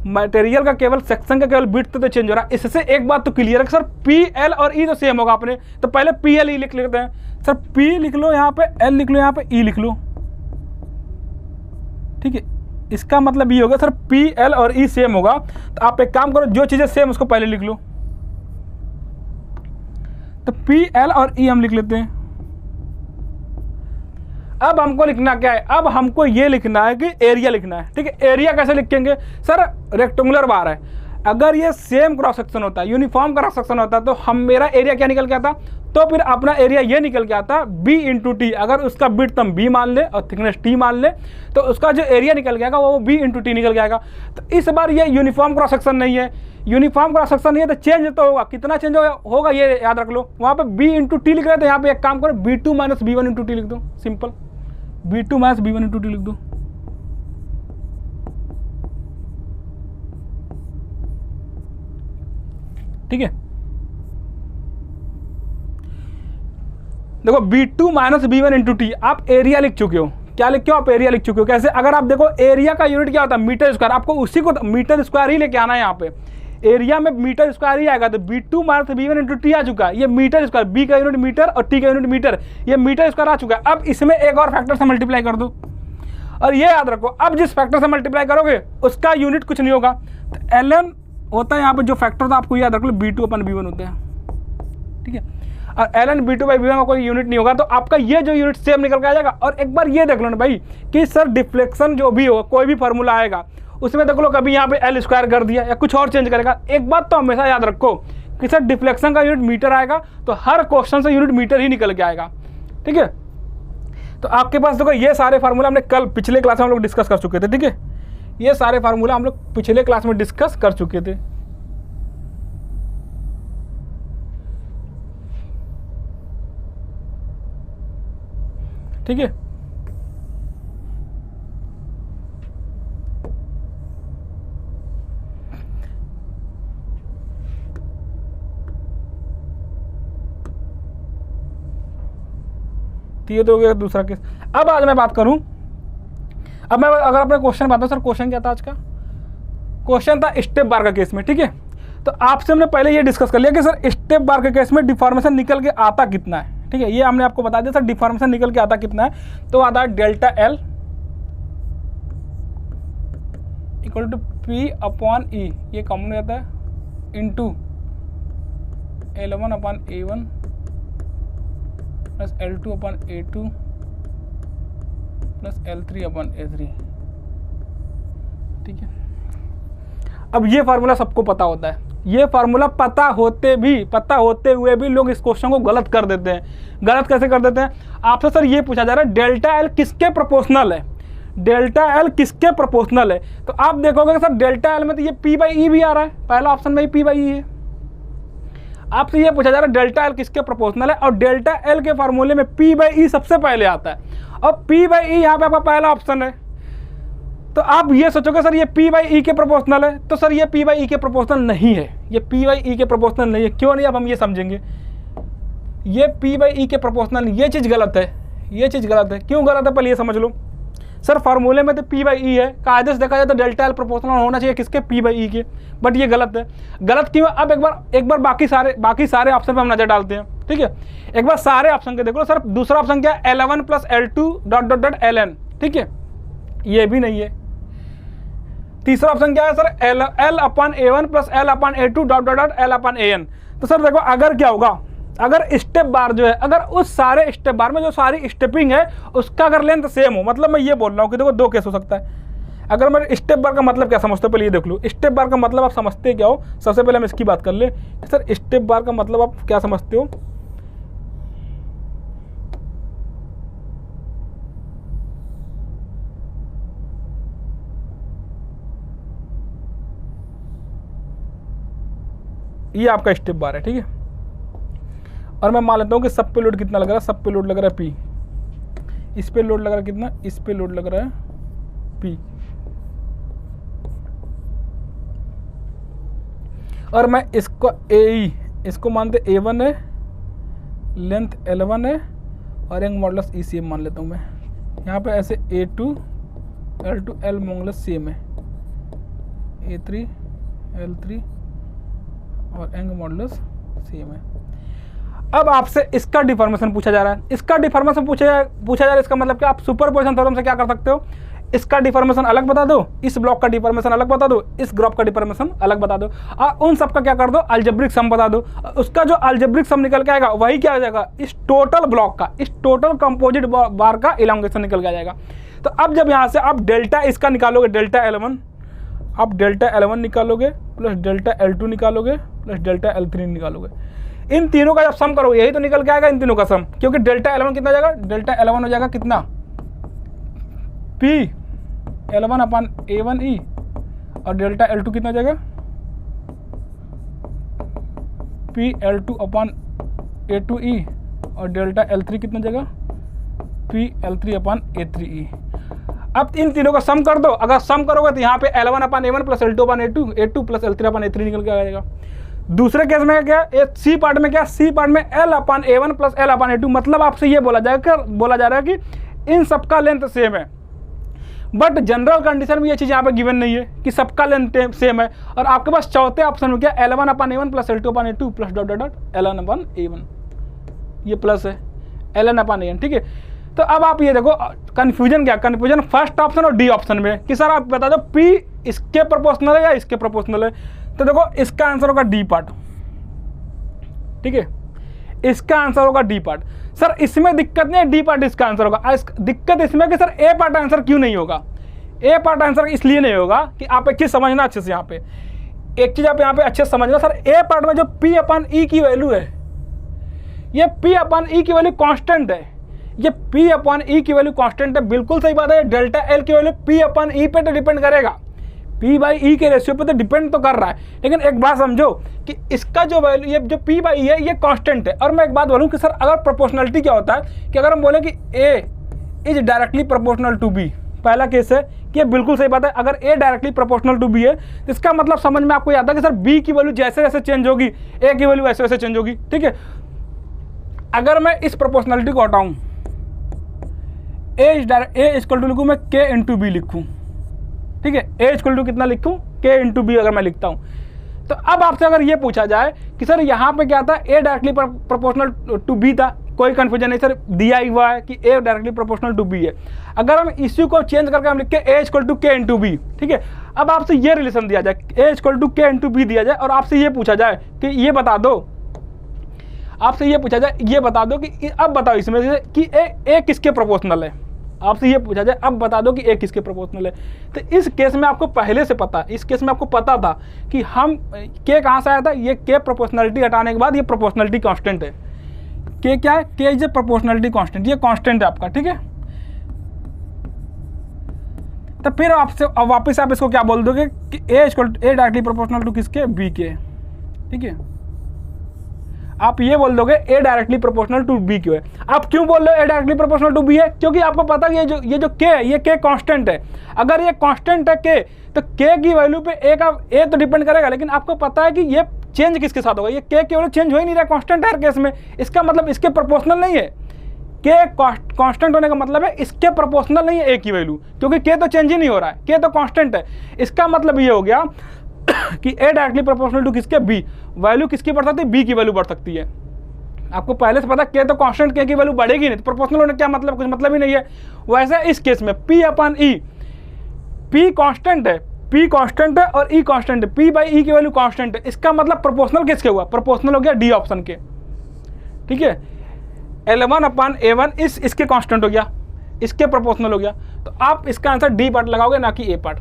मटेरियल का केवल सेक्शन का केवल विड्थ तो चेंज हो रहा है। इससे एक बात तो क्लियर है कि सर PL और E तो सेम होगा अपने, तो पहले PLE लिख लेते हैं। सर P लिख लो यहाँ पे, L लिख लो यहाँ पे, E लिख लो। ठीक है, इसका मतलब ये होगा सर PL और E सेम होगा, तो आप एक काम करो, जो चीज़ें सेम उसको पहले लिख लो। तो PL और E हम लिख लेते हैं। अब हमको लिखना क्या है, अब हमको ये लिखना है कि एरिया लिखना है। ठीक है, एरिया कैसे लिखेंगे, सर रेक्टेंगुलर बार है, अगर ये सेम क्रॉस सेक्शन होता है, यूनिफॉर्म क्रॉस सेक्शन होता है, तो हम मेरा एरिया क्या निकल के आता, तो फिर अपना एरिया ये निकल के आता B इंटू टी। अगर उसका विड्थ हम B मान ले और थिकनेस T मान ले, तो उसका जो एरिया निकल गया वो B इंटू टी निकल जाएगा। तो इस बार ये यूनिफॉर्म क्रॉस सेक्शन नहीं है, यूनिफॉर्म क्रॉस सेक्शन नहीं है, तो चेंज तो होगा, कितना चेंज होगा ये याद रख लो। वहाँ पे B इंटू टी लिख रहे थे, यहाँ पे एक काम करो B2 minus B1 into T लिख दो, simple B2 minus B1 into T लिख दो। ठीक है, देखो B2 minus B1 into T, आप एरिया लिख चुके हो। क्या लिखे हो आप, एरिया लिख चुके हो। कैसे, अगर आप देखो एरिया का यूनिट क्या होता है, मीटर स्क्वायर, आपको उसी को मीटर स्क्वायर ही लेके आना है। यहाँ पे एरिया में मीटर स्क्वायर ही आएगा, तो B2 minus B1 into T आ चुका है, ये मीटर स्क्वायर, B का यूनिट मीटर और T का यूनिट मीटर, ये मीटर स्क्वायर आ चुका है। अब इसमें एक और फैक्टर से मल्टीप्लाई कर दो, और ये याद रखो, अब जिस फैक्टर से मल्टीप्लाई करोगे उसका यूनिट कुछ नहीं होगा, तो ln होता है यहाँ पे जो फैक्टर था, आपको याद रख लो B2/B1 होता है। ठीक है, और ln B2/B1 का कोई यूनिट नहीं होगा, तो आपका ये जो यूनिट सेम निकल के आ जाएगा। और एक बार ये देख लो ना भाई कि सर डिफ्लेक्शन जो भी हो, कोई भी फार्मूला आएगा उसमें देख लो कभी यहाँ पे L स्क्वायर कर दिया या कुछ और चेंज करेगा। एक बात तो हमेशा याद रखो कि सर डिफ्लेक्शन का यूनिट मीटर आएगा, तो हर क्वेश्चन से यूनिट मीटर ही निकल के आएगा। ठीक है, तो आपके पास देखो ये सारे फार्मूला हमने कल पिछले क्लास में हम लोग डिस्कस कर चुके थे। ठीक है, ये सारे फार्मूला हम लोग पिछले क्लास में डिस्कस कर चुके थे। ठीक है, ये तो हो गया दूसरा केस। अब आज मैं बात करूं, अब मैं अगर अपने क्वेश्चन बताऊं, सर क्वेश्चन क्या था आज का, क्वेश्चन था स्टेप बार का केस में। ठीक है, तो आपसे हमने पहले ये डिस्कस कर लिया कि सर स्टेप बार के केस में डिफॉर्मेशन निकल के आता कितना है। ठीक है, ये हमने आपको बता दिया सर डिफॉर्मेशन निकल के आता कितना है, तो आता है delta L equal to P/E, ये कॉमन रहता है, into L1/A1 plus L2/A2 plus L3/A3। ठीक है, अब ये फार्मूला सबको पता होता है, ये फार्मूला पता होते हुए भी लोग इस क्वेश्चन को गलत कर देते हैं। गलत कैसे कर देते हैं, आपसे सर ये पूछा जा रहा है डेल्टा L किसके प्रोपोर्शनल है, डेल्टा L किसके प्रोपोर्शनल है, तो आप देखोगे सर डेल्टा L में तो ये P/E भी आ रहा है, पहला ऑप्शन में ही P/E है। आपसे ये पूछा जा रहा है डेल्टा L किसके प्रोपोर्शनल है, और डेल्टा L के फार्मूले में P/E सबसे पहले आता है, और P/E यहाँ पे आपका पहला ऑप्शन है। तो आप ये सोचोगे सर ये P बाई ई के प्रोपोर्शनल है, तो सर ये P बाई ई के प्रोपोर्शनल नहीं है, ये P बाई ई के प्रोपोर्शनल नहीं है। क्यों नहीं, अब हम ये समझेंगे। ये P बाई ई के प्रोपोर्शनल, ये चीज़ गलत है, ये चीज़ गलत है। क्यों गलत है पहले ये समझ लो। सर फार्मूले में तो P बाई ई है, कायदे से देखा जाए तो डेल्टा एल प्रोपोर्शनल होना चाहिए किसके, P बाई ई के, बट ये गलत है। गलत क्यों है, अब एक बार बाकी सारे ऑप्शन पे हम नजर डालते हैं, ठीक है। एक बार सारे ऑप्शन के देखो। सर दूसरा ऑप्शन क्या है, L1 plus L2 dot dot dot Ln, ठीक है, ये भी नहीं है। तीसरा ऑप्शन क्या है sir, L upon A1 plus L upon A2 dot dot dot L upon AN। तो सर देखो अगर क्या होगा, अगर स्टेप बार जो है, अगर उस सारे स्टेप बार में जो सारी स्टेपिंग है उसका अगर लेंथ सेम हो, मतलब मैं ये बोल रहा हूँ कि देखो दो केस हो सकता है। अगर मैं स्टेप बार का मतलब क्या समझते हो पहले ये देख लो। स्टेप बार का मतलब आप समझते क्या हो, सबसे पहले हम इसकी बात कर ले। सर स्टेप बार का मतलब आप क्या समझते हो, ये आपका स्टेप बार है, ठीक है। और मैं मान लेता हूँ कि सब पे लोड कितना लग रहा है, सब पे लोड लग रहा है P, इस पे लोड लग रहा है कितना, इस पे लोड लग रहा है P, और मैं इसको AE, इसको मानते A1 है, लेंथ L1 है, और एक मॉडुलस E सेम मान लेता हूँ मैं। यहाँ पे ऐसे A2 L2 L modulus same है, A3 L3 और एंग मॉडुलस सेम है। अब आपसे इसका डिफॉर्मेशन पूछा जा रहा है, इसका डिफॉर्मेशन पूछा जा रहा है। इसका मतलब क्या, आप सुपरपोजिशन थ्योरम से क्या कर सकते हो, इसका डिफॉर्मेशन अलग बता दो, इस ब्लॉक का डिफॉर्मेशन अलग बता दो, इस ग्राफ का डिफॉर्मेशन अलग बता दो, और उन सब का क्या कर दो, अलजेब्रिक सम बता दो। उसका जो अलजेब्रिक सम निकल के आएगा वही क्या आ जाएगा, इस टोटल ब्लॉक का, इस टोटल कंपोजिट बार का इलांगेशन निकल के आ जाएगा। तो अब जब यहाँ से आप डेल्टा इसका निकालोगे, डेल्टा L1, आप डेल्टा L1 निकालोगे प्लस डेल्टा L2 निकालोगे प्लस डेल्टा L3 निकालोगे, इन तीनों का जब सम करोगे यही तो निकल के आएगा, इन तीनों का सम। क्योंकि डेल्टा L1 कितना जाएगा, डेल्टा L1 हो जाएगा कितना, P L1 अपन A1E, और डेल्टा L2 कितना जाएगा, P L2 अपन A2E, और डेल्टा L3 कितना जाएगा, P L3 अपन A3E। अब इन तीनों का सम कर दो, अगर सम करोगे तो यहाँ पे L1 अपन A1 प्लस L2 अपन A2, A2 प्लस L3 अपन A3 निकल के आ जाएगा। दूसरे केस में क्या, सी पार्ट में क्या, सी पार्ट में L अपन A1 प्लस L अपन A2, मतलब आपसे ये बोला जा रहा है कि इन सबका लेंथ सेम है। बट जनरल कंडीशन में ये चीज़ यहाँ पे गिवन नहीं है कि सबका लेंथ सेम है। और आपके पास चौथे ऑप्शन में क्या, L1 अपन A1 प्लस L2 अपन A2 plus dot dot dot Ln अपन A1, ये प्लस है Ln अपन AN, ठीक है। तो अब आप ये देखो कंफ्यूजन क्या, कंफ्यूजन फर्स्ट ऑप्शन और डी ऑप्शन में कि सर आप बता दो P इसके प्रोपोर्शनल है या इसके प्रोपोर्शनल है। तो देखो इसका आंसर होगा डी पार्ट, ठीक है, इसका आंसर होगा डी पार्ट। सर इसमें दिक्कत नहीं है, डी पार्ट इसका आंसर होगा। दिक्कत इसमें कि सर ए पार्ट आंसर क्यों नहीं होगा। ए पार्ट आंसर इसलिए नहीं होगा कि आप एक चीज समझना अच्छे से, यहाँ पे एक चीज आप यहाँ पे अच्छे से समझना। सर ए पार्ट में जो P अपन E की वैल्यू है, ये P अपन E की वैल्यू कांस्टेंट है, ये P अपन E की वैल्यू कांस्टेंट है, बिल्कुल सही बात है। डेल्टा L की वैल्यू P अपन E पे तो डिपेंड करेगा, P बाई E के रेशियो पे तो डिपेंड तो कर रहा है। लेकिन एक बात समझो कि इसका जो वैल्यू, ये जो P बाई E है ये कांस्टेंट है। और मैं एक बात बोलूँ कि सर अगर प्रोपोर्शनलिटी क्या होता है कि अगर हम बोले कि A is directly proportional to B, पहला केस है कि ये बिल्कुल सही बात है। अगर A directly proportional to B है तो इसका मतलब समझ में आपको आता है कि सर B की वैल्यू जैसे जैसे चेंज होगी A की वैल्यू वैसे वैसे चेंज होगी, ठीक है। अगर मैं इस प्रोपोर्शनलिटी को हटाऊँ, A इक्वल टू लिखूँ मैं K इंटू B लिखूँ, ठीक है, A इक्वल टू कितना लिखूँ, K इंटू B अगर मैं लिखता हूँ। तो अब आपसे अगर ये पूछा जाए कि सर यहाँ पे क्या था, A directly proportional to B था, कोई कंफ्यूजन नहीं सर, दिया ही हुआ है कि A directly proportional to B है। अगर हम इश्यू को चेंज करके हम लिख के A equal to K into B, ठीक है। अब आपसे ये रिलेशन दिया जाए, A equal to K into B दिया जाए और आपसे ये पूछा जाए कि ये बता दो, आपसे ये पूछा जाए, ये बता दो कि अब बताओ इसमें से कि A किसके प्रोपोर्शनल है। आपसे ये पूछा जाए अब बता दो कि A किसके प्रोपोर्शनल है। तो इस केस में आपको पहले से पता, इस केस में आपको पता था कि हम K कहाँ से आया था, ये K प्रोपोर्शनलिटी हटाने के बाद ये प्रोपोर्शनलिटी कांस्टेंट है। K क्या है, K is a proportionality constant, ये कांस्टेंट है आपका, ठीक है। तो फिर आपसे अब वापस आप इसको क्या बोल दोगे कि A डायरेक्टली प्रोपोर्शनल टू किसके, B के, ठीक है। आप ये बोल दोगे ए डायरेक्टली प्रोपोर्शनल टू बी क्यों है। आप क्यों बोल रहे हो ए डायरेक्टली प्रोपोर्शनल टू बी है? क्योंकि आपको पता है ये जो के है, ये के कांस्टेंट है। अगर ये कांस्टेंट है के, तो के की वैल्यू पे ए तो डिपेंड करेगा, लेकिन आपको पता है कि ये चेंज किसके साथ होगा, ये के की वैल्यू चेंज हो ही नहीं रहा, कांस्टेंट है हर केस में। इसका मतलब इसके प्रोपोर्शनल नहीं है। के कांस्टेंट होने का मतलब है इसके प्रोपोर्शनल नहीं है ए की वैल्यू, क्योंकि के तो चेंज ही नहीं हो रहा है, के तो कांस्टेंट है। इसका मतलब ये हो गया कि ए डायरेक्टली प्रोपोर्शनल टू किसके, बी। वैल्यू किसकी बढ़ सकती है, बी की वैल्यू बढ़ सकती है। आपको पहले से पता के तो कांस्टेंट, के की वैल्यू बढ़ेगी नहीं, तो प्रोपोर्शनल होने क्या मतलब, कुछ मतलब ही नहीं है। वैसे इस केस में पी अपन ई, पी कांस्टेंट है, पी कांस्टेंट है और ई कांस्टेंट है, पी बाई ई की वैल्यू कांस्टेंट है। इसका मतलब प्रोपोर्शनल किसके हुआ, प्रोपोर्शनल हो गया डी ऑप्शन के। ठीक है, L1 अपन A1 इसके कांस्टेंट हो गया, इसके प्रोपोर्शनल हो गया। तो आप इसका आंसर डी पार्ट लगाओगे, ना कि ए पार्ट।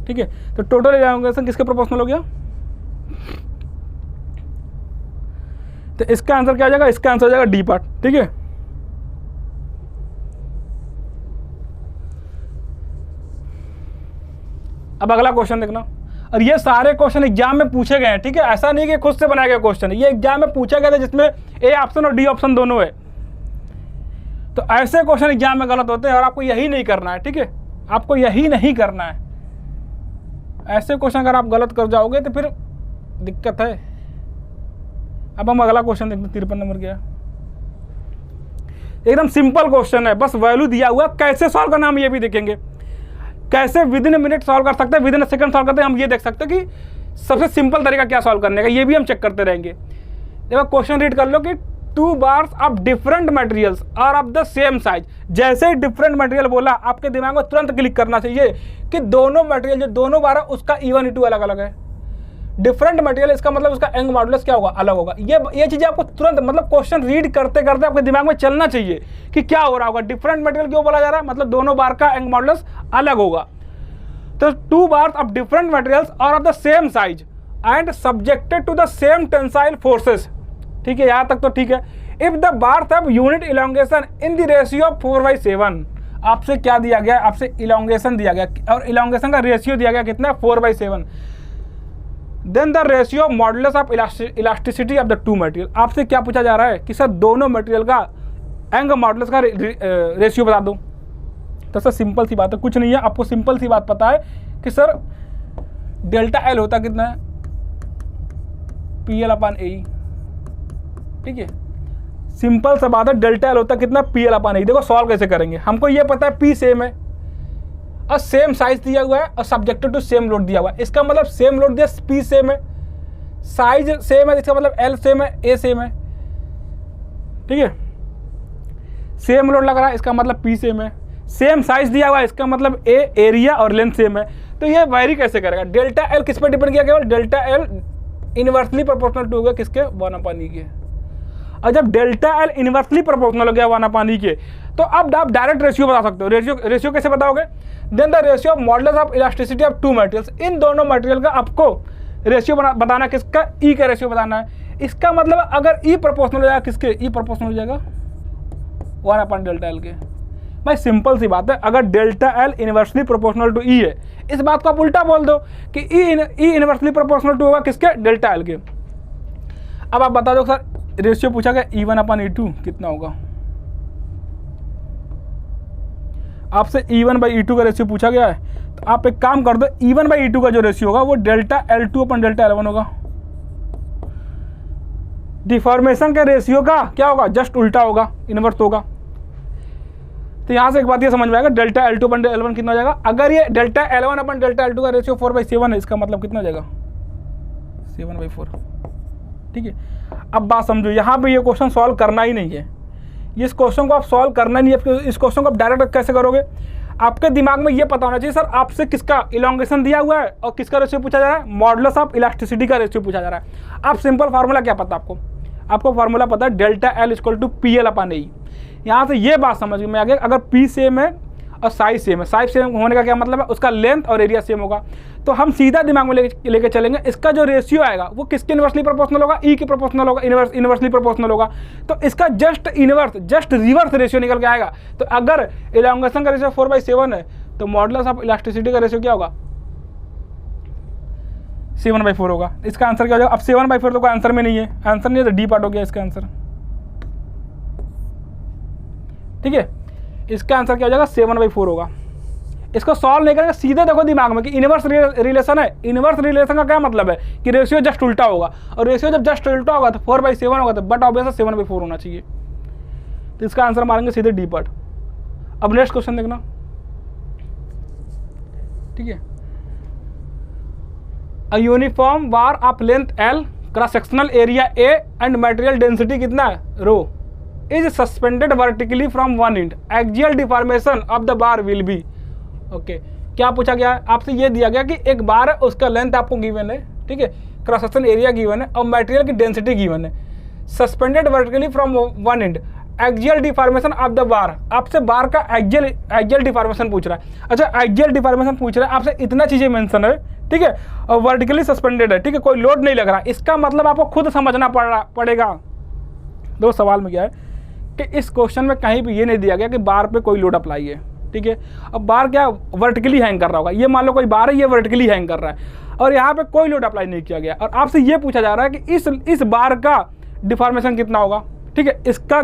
ठीक है, तो टोटल इलॉन्गेशन किसके प्रोपोर्शनल हो गया, तो इसका आंसर क्या हो जाएगा, इसका आंसर हो जाएगा डी पार्ट। ठीक है, अब अगला क्वेश्चन देखना। और ये सारे क्वेश्चन एग्जाम में पूछे गए हैं। ठीक है, ऐसा नहीं कि खुद से बनाया गया क्वेश्चन है, ये एग्जाम में पूछा गया था, जिसमें ए ऑप्शन और डी ऑप्शन दोनों है। तो ऐसे क्वेश्चन एग्जाम में गलत होते हैं और आपको यही नहीं करना है। ठीक है, आपको यही नहीं करना है। ऐसे क्वेश्चन अगर आप गलत कर जाओगे तो फिर दिक्कत है। अब हम अगला क्वेश्चन देखते हैं, 53 नंबर क्या है। एकदम सिंपल क्वेश्चन है, बस वैल्यू दिया हुआ, कैसे सॉल्व करना हम ये भी देखेंगे। कैसे विद इन मिनट सॉल्व कर सकते हैं, विद इन सेकंड सॉल्व करते हैं, हम ये देख सकते हैं कि सबसे सिंपल तरीका क्या सॉल्व करने का, ये भी हम चेक करते रहेंगे। देखो क्वेश्चन रीड कर लो कि 2 बार्स ऑफ डिफरेंट मटेरियल्स और ऑफ द सेम साइज। जैसे ही डिफरेंट मटेरियल बोला, आपके दिमाग में तुरंत क्लिक करना चाहिए कि दोनों मटेरियल जो दोनों बार है उसका E1 E2 अलग अलग है। डिफरेंट मटेरियल, इसका मतलब उसका यंग मॉडुलस क्या होगा, अलग होगा। ये चीज़ें आपको तुरंत, मतलब क्वेश्चन रीड करते करते आपके दिमाग में चलना चाहिए कि क्या हो रहा होगा। डिफरेंट मटेरियल क्यों बोला जा रहा है, मतलब दोनों बार का यंग मॉडुलस अलग होगा। तो 2 बार्स ऑफ डिफरेंट मटेरियल्स और of the same size and subjected to the same tensile forces. ठीक है, यहाँ तक तो ठीक है। If the bars have unit elongation in the ratio of 4/7, आपसे क्या दिया गया, आपसे इलोंगेशन दिया गया और इलोंगेशन का रेशियो दिया गया कितना, 4/7। Then the ratio of modulus of elasticity of the 2 material. आपसे क्या पूछा जा रहा है कि सर दोनों मटेरियल का यंग मॉडुलस का रेशियो बता दो। तो सर सिंपल सी बात है, कुछ नहीं है। आपको सिंपल सी बात पता है कि सर डेल्टा एल होता कितना है, PL/AE। ठीक है, सिंपल सा बात है, डेल्टा एल होता कितना, PL/AE। देखो सॉल्व कैसे करेंगे, हमको ये पता है P सेम है और सेम साइज दिया हुआ है और सब्जेक्टेड टू सेम लोड दिया हुआ है। इसका मतलब सेम लोड दिया, P सेम है, साइज सेम है, इसका मतलब L सेम है, A सेम है। ठीक है, सेम लोड लग रहा है, इसका मतलब P सेम है। सेम साइज दिया हुआ है, इसका मतलब ए एरिया और लेंथ सेम है। तो ये वेरी कैसे करेगा, डेल्टा एल किस पर डिपेंड किया, केवल delta L inversely proportional to हो गया किसके, 1/E के। और जब डेल्टा एल इनवर्सली प्रोपोर्शनल हो गया 1/E के, तो अब आप डायरेक्ट रेशियो बता सकते हो। रेशियो कैसे बताओगे, then the ratio of modulus of elasticity of 2 materials. इन दोनों मटेरियल का आपको रेशियो बताना, किसका, ई का रेशियो बताना है। इसका मतलब अगर ई प्रोपोर्शनल हो जाएगा किसके, ई प्रोपोर्शनल हो जाएगा 1/डेल्टा एल के। भाई सिंपल सी बात है, अगर delta L inversely proportional to E है, इस बात को आप उल्टा बोल दो कि ई इनवर्सली प्रोपोर्शनल टू होगा किसके, डेल्टा एल के। अब आप बता दो सर, रेशियो पूछा गया E1/E2 कितना होगा। आपसे E1/E2 का रेशियो पूछा गया है, तो आप एक काम कर दो, E1/E2 का जो रेशियो होगा वो डेल्टा L2/डेल्टा L1 होगा। डिफॉर्मेशन के रेशियो का क्या होगा, जस्ट उल्टा होगा, इनवर्स होगा। तो यहाँ से एक बात ये समझ में आएगा, डेल्टा L2/L1 कितना हो जाएगा। अगर ये डेल्टा L1/डेल्टा L2 का रेशियो 4/7 है, इसका मतलब कितना हो जाएगा, 7/4। ठीक है, अब बात समझो, यहाँ पे ये क्वेश्चन सॉल्व करना ही नहीं है। इस क्वेश्चन को आप सॉल्व करना नहीं है। इस क्वेश्चन को आप डायरेक्ट कैसे करोगे, आपके दिमाग में ये पता होना चाहिए सर आपसे किसका इलोंगेशन दिया हुआ है और किसका रेशियो पूछा जा रहा है, मॉडुलस ऑफ इलास्टिसिटी का रेशियो पूछा जा रहा है। आप सिंपल फार्मूला क्या पता आपको फार्मूला पता है, delta L equal to PL/AE। यहाँ से ये बात समझ में आ गई, अगर P सेम है और साइज सेम है, साइज सेम होने का क्या मतलब है, उसका लेंथ और एरिया सेम होगा। तो हम सीधा दिमाग में लेके चलेंगे, इसका जो रेशियो आएगा वो किसके इनवर्सली प्रोपोर्शनल होगा, ई के प्रोपोर्शनल होगा, इनवर्सली प्रोपोर्शनल होगा। तो इसका जस्ट रिवर्स रेशियो निकल के आएगा। तो अगर इलोंगेशन का रेशियो 4/7 है, तो मॉडुलस ऑफ इलास्टिसिटी का रेशियो क्या होगा, 7/4 होगा। इसका आंसर क्या हो जाएगा? अब 7/4 तो कोई आंसर में नहीं है, आंसर नहीं है तो डी पार्ट हो गया इसका आंसर। ठीक है, इसका आंसर क्या हो जाएगा? 7/4 होगा। इसको सॉल्व नहीं करेंगे, सीधे देखो दिमाग में कि इनवर्स रिलेशन है। इनवर्स रिलेशन का क्या मतलब है कि रेशियो जस्ट उल्टा होगा, और रेशियो जब जस्ट उल्टा होगा तो 4/7 होगा, तो बट ऑब्वियस 7/4 होना चाहिए। तो इसका आंसर मारेंगे सीधे डी पार्ट। अब नेक्स्ट क्वेश्चन देखना, ठीक है। A uniform bar of length L, cross sectional area A and material density कितना है? Rho, is suspended vertically from one end, axial deformation of the bar will be. Okay, क्या पूछा गया है आपसे? ये दिया गया कि एक बार है, उसका लेंथ आपको गिवन है, ठीक है, क्रॉस सेक्शन एरिया गिवन है और मटेरियल की डेंसिटी गिवन है। Suspended vertically from one end, axial deformation of the बार, आपसे बार का एक्सियल डिफॉर्मेशन पूछ रहा है। अच्छा, एक्सियल डिफॉर्मेशन पूछ रहा है आपसे, इतना चीजें मेंशन है, ठीक है, और वर्टिकली सस्पेंडेड है, ठीक है, कोई लोड नहीं लग रहा। इसका मतलब आपको खुद समझना पड़ेगा। दो सवाल में क्या है कि इस क्वेश्चन में कहीं भी ये नहीं दिया गया कि बार पे कोई लोड अप्लाई है, ठीक है। अब बार क्या वर्टिकली हैंग कर रहा होगा, ये मान लो कोई बार है, ये वर्टिकली हैंग कर रहा है और यहाँ पे कोई लोड अप्लाई नहीं किया गया, और आपसे ये पूछा जा रहा है कि इस बार का डिफॉर्मेशन कितना होगा, ठीक है। इसका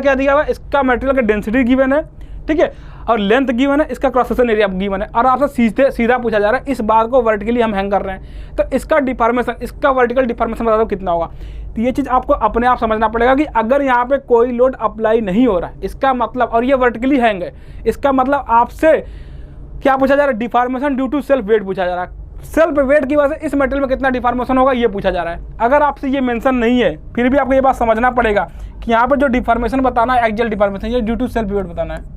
क्या दिया हुआ है? इसका मटेरियल का डेंसिटी गिवन है, ठीक है, और लेंथ गिवन है, इसका क्रॉस सेक्शन एरिया गिवन है, और आपसे सीधा पूछा जा रहा है इस बार को वर्टिकली हम हैंग कर रहे हैं, तो इसका डिफॉर्मेशन, इसका वर्टिकल डिफॉर्मेशन बता दो कितना होगा। तो ये चीज़ आपको अपने आप समझना पड़ेगा कि अगर यहाँ पे कोई लोड अप्लाई नहीं हो रहा है, इसका मतलब, और ये वर्टिकली हैंग है, इसका मतलब आपसे क्या पूछा जा रहा है? Deformation due to self weight पूछा जा रहा है। सेल्फ वेट की वजह से इस मटेरियल में कितना डिफॉर्मेशन होगा ये पूछा जा रहा है। अगर आपसे ये मेंशन नहीं है, फिर भी आपको ये बात समझना पड़ेगा कि यहाँ पे जो डिफॉर्मेशन बताना है, एक्सियल डिफॉर्मेशन, ये ड्यू टू सेल्फ वेट बताना है।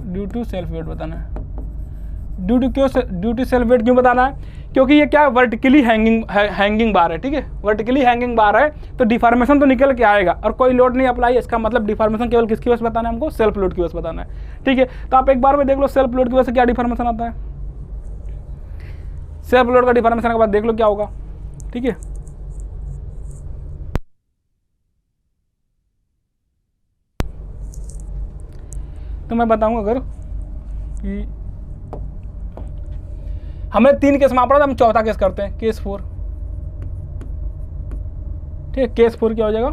ड्यू टू सेल्फ वेट बताना है। ड्यू टू सेल्फ वेट क्यों बताना है? क्योंकि ये क्या है? वर्टिकली हैंगिंग बार है, ठीक है, वर्टिकली हैंगिंग बार है, तो डिफॉर्मेशन तो निकल के आएगा, और कोई लोड नहीं अप्लाई है। इसका मतलब डिफॉर्मेशन केवल किसकी वजह से बताना है? हमको सेल्फ लोड की वजह से बताना है, ठीक है। तो आप एक बार में देख लो सेल्फ लोड की वजह से क्या डिफॉर्मेशन आता है। सेल्फ लोड का डिफॉर्मेशन के बाद देख लो क्या होगा, ठीक है। तो मैं बताऊंगा अगर कि हमें 3 केस मापना था, हम चौथा केस करते हैं, केस 4, ठीक है। केस 4 क्या हो जाएगा?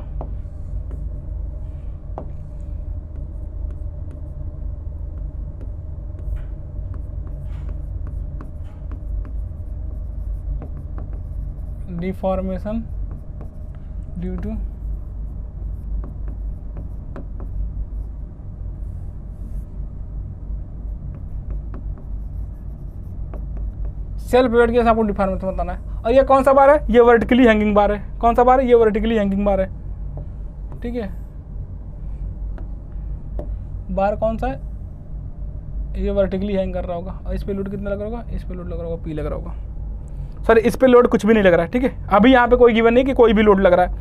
Deformation due to self weight के आपको डिफॉर्मेशन बताना है। और ये कौन सा बार है? ये वर्टिकली हैंगिंग बार है। कौन सा बार है? ये वर्टिकली हैंगिंग बार है, ठीक है। बार कौन सा है? ये वर्टिकली हैंग कर रहा होगा, और इस पे लोड कितना लग रहा होगा? इस पे लोड लग रहा होगा, पी लग रहा होगा, सर इस पे लोड कुछ भी नहीं लग रहा है, ठीक है। अभी यहाँ पे कोई गिवन नहीं कि कोई भी लोड लग रहा है,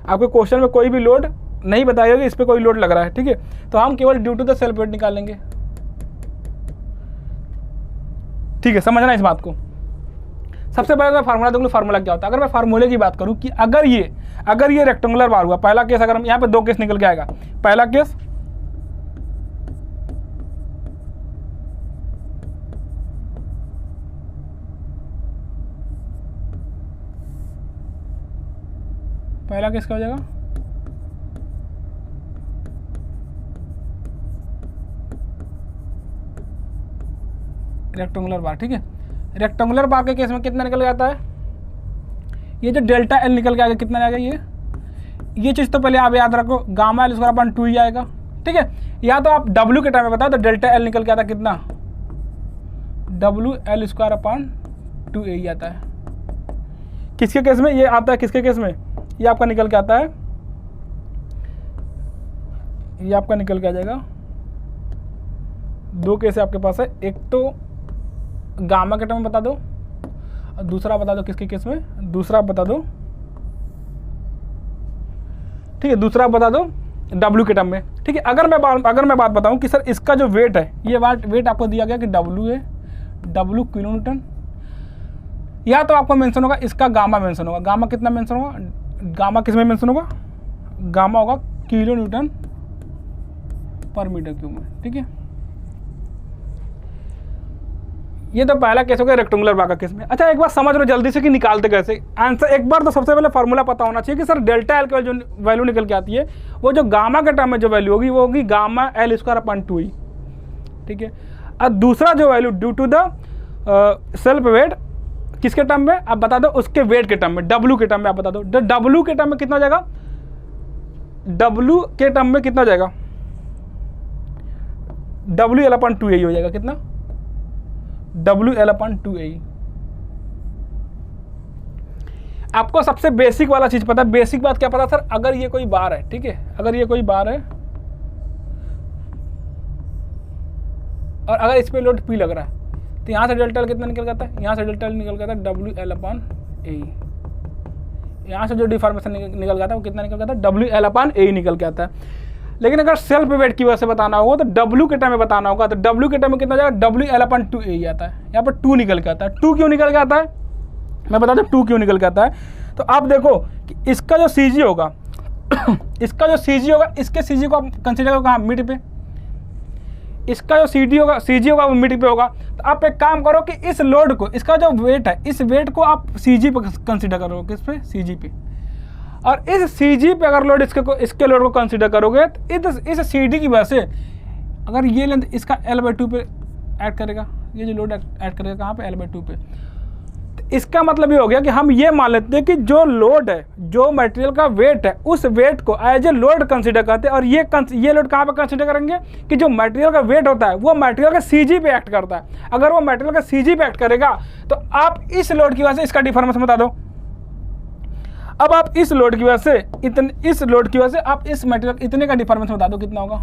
आपके क्वेश्चन में कोई भी लोड नहीं बताइएगा कि इस पे कोई लोड लग रहा है, ठीक है। तो हम केवल due to the self weight निकालेंगे, ठीक है, समझना इस बात को। सबसे पहले मैं फार्मूला देख लूँ, फार्मूला क्या होता है। अगर मैं फार्मूले की बात करूँ कि अगर ये रेक्टेंगुलर बार हुआ, पहला केस, अगर हम यहाँ पे 2 केस निकल के आएगा। पहला केस, क्या हो जाएगा? रेक्टेंगुलर बार, ठीक है। रेक्टेंगुलर बार के केस में कितना निकल जाता है? ये जो डेल्टा एल निकल के आएगा, कितना आएगा? ये चीज़ तो पहले आप याद रखो, गामा एल स्क्वायर अपॉन 2 ही आएगा, ठीक है। या तो आप डब्ल्यू के टाइम में बताओ तो डेल्टा एल निकल के आता है कितना? WL स्क्वायर अपॉन 2A ही आता है। किसके केस में ये आता है? किसके केस में ये आपका निकल के आता है? ये आपका निकल के आ जाएगा, 2 केस आपके पास है। एक तो गामा के टर्म में बता दो, और दूसरा बता दो किसके केस में? दूसरा बता दो, ठीक है, दूसरा बता दो W के टर्म में, ठीक है। अगर मैं बात बताऊं कि सर इसका जो वेट है, ये वेट आपको दिया गया कि W है, W किलो न्यूटन, या तो आपको मेंशन होगा इसका गामा मेंशन होगा। गामा कितना मेंशन होगा? गामा किस में मेंशन होगा? गामा होगा किलो न्यूटन पर मीटर क्यूब में, ठीक है। ये तो पहला केस हो गया रेक्टेंगुलर बार का केस में। अच्छा एक बार समझ लो जल्दी से कि निकालते कैसे आंसर। एक बार तो सबसे पहले फार्मूला पता होना चाहिए कि सर डेल्टा एल की जो वैल्यू निकल के आती है वो जो गामा के टर्म में जो वैल्यू होगी वो होगी gamma L square upon 2 E, ठीक है। अब दूसरा जो value due to the self weight किसके टर्म में आप बता दो, उसके वेट के टर्म में, डब्ल्यू के टर्म में आप बता दो। डब्ल्यू के टर्म में कितना हो जाएगा, डब्ल्यू के टर्म में कितना हो जाएगा, डब्ल्यू एल अपॉन 2 ए हो जाएगा। कितना, डब्ल्यू एल अपॉन 2 ए। आपको सबसे बेसिक वाला चीज पता है। बेसिक बात क्या पता सर, अगर ये कोई बार है, ठीक है, अगर ये कोई बार है और अगर इस पे लोड पी लग रहा है तो यहाँ से डेल्टा एल कितना निकल जाता है, यहाँ से डेल्टा एल निकल जाता है डब्ल्यू एल अपॉन ए। यहाँ से जो डिफॉर्मेशन निकल जाता है वो कितना निकल जाता है, डब्ल्यू एल अपॉन ए निकल के आता है। लेकिन अगर सेल्फ वेट की वजह से बताना होगा तो डब्ल्यू के टर्म में बताना होगा, तो डब्ल्यू के टर्म में कितना जाएगा, डब्ल्यू एल अपॉन 2 ए आता है। यहाँ पर 2 निकल के आता है। 2 क्यों निकल के आता है, मैं बता दूँ 2 क्यों निकल के आता है। तो आप देखो कि इसका जो सी जी होगा इसका जो सी जी होगा, इसके सी जी को आप कंसिडर करो कहाँ, मिड पे। इसका जो सी डी होगा, सी जी होगा वो मिड पे होगा। तो आप एक काम करो कि इस लोड को, इसका जो वेट है, इस वेट को आप सी जी पे कंसिडर करो, किस पे, सी जी पे। और इस सी जी पे अगर लोड इसके लोड को कंसिडर करोगे तो इस सी डी की वजह से अगर ये लेंथ इसका L/2 पे ऐड करेगा, ये जो लोड ऐड करेगा कहाँ पे, L/2 पे। तो इसका मतलब ये हो गया कि हम ये मान लेते हैं कि जो लोड है, जो मटेरियल का वेट है, उस वेट को एज ए लोड कंसिडर करते हैं। और ये लोड कहाँ पे कंसिडर करेंगे कि जो मटेरियल का वेट होता है वो मटेरियल का सीजी पे एक्ट करता है। अगर वो मटेरियल का सीजी पे एक्ट करेगा तो आप इस लोड की वजह से इसका डिफॉर्मेशन बता दो। अब आप इस लोड की वजह से इस लोड की वजह से आप इस मटेरियल इतने का डिफॉर्मेशन बता दो कितना होगा,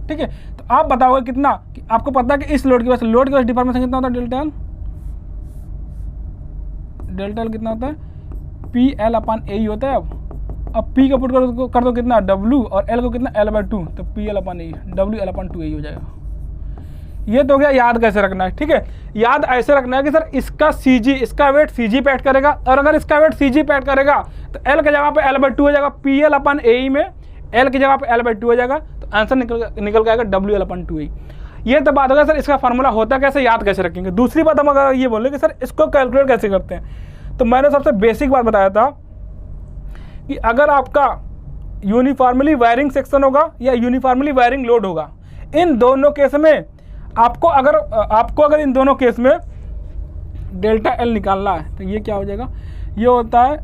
ठीक है। तो आप बताओगे कितना, कि आपको पता है कि इस लोड की वजह से, लोड की वजह से डिफॉर्मेशन कितना होता है, डेल्टा एल कितना होता है, पी एल अपॉन ए होता है। अब पी का पुट कर दो कितना, डब्ल्यू, और एल को कितना, L/2, तो पी एल अपॉन ए, डब्ल्यू एल अपॉन 2 ए हो जाएगा। ये तो हो गया याद कैसे रखना है, ठीक है। याद ऐसे रखना है कि सर इसका सीजी, इसका वेट सीजी पे ऐड करेगा, और अगर इसका वेट सीजी पे ऐड करेगा तो एल की जगह पे L/2 हो जाएगा, पी एल अपॉन ए में एल की जगह पे L/2 हो जाएगा। तो आंसर निकल के आएगा डब्ल्यू एल अपॉन 2 ए। ये तो बात होगा सर इसका फार्मूला होता कैसे, याद कैसे रखेंगे। दूसरी बात हम अगर ये बोले कि सर इसको कैलकुलेट कैसे करते हैं, तो मैंने सबसे बेसिक बात बताया था कि अगर आपका यूनिफॉर्मली वायरिंग सेक्शन होगा या यूनिफॉर्मली वायरिंग लोड होगा, इन दोनों केस में आपको अगर इन दोनों केस में डेल्टा एल निकालना है तो ये क्या हो जाएगा, ये होता है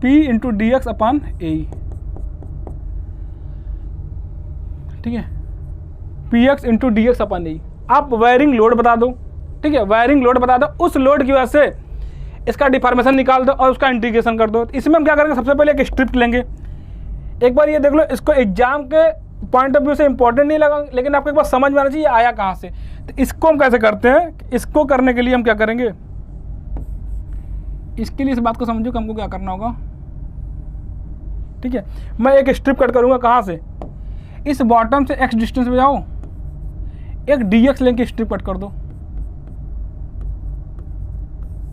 P into D X upon A, ठीक है, P X into D X upon A. आप वायरिंग लोड बता दो, ठीक है, वायरिंग लोड बता दो, उस लोड की वजह से इसका डिफॉर्मेशन निकाल दो और उसका इंटीग्रेशन कर दो। इसमें हम क्या करेंगे, सबसे पहले एक स्ट्रिप लेंगे। एक बार ये देख लो, इसको एग्जाम के पॉइंट ऑफ व्यू से इंपॉर्टेंट नहीं लगा, लेकिन आपको एक बार समझ में आना चाहिए आया कहाँ से। तो इसको हम कैसे करते हैं, इसको करने के लिए हम क्या करेंगे, इसके लिए इस बात को समझो कि हमको क्या करना होगा, ठीक है। मैं एक स्ट्रिप कट करूंगा, कहाँ से, इस बॉटम से x डिस्टेंस पे जाओ, एक dx लेंथ की स्ट्रिप कट कर दो,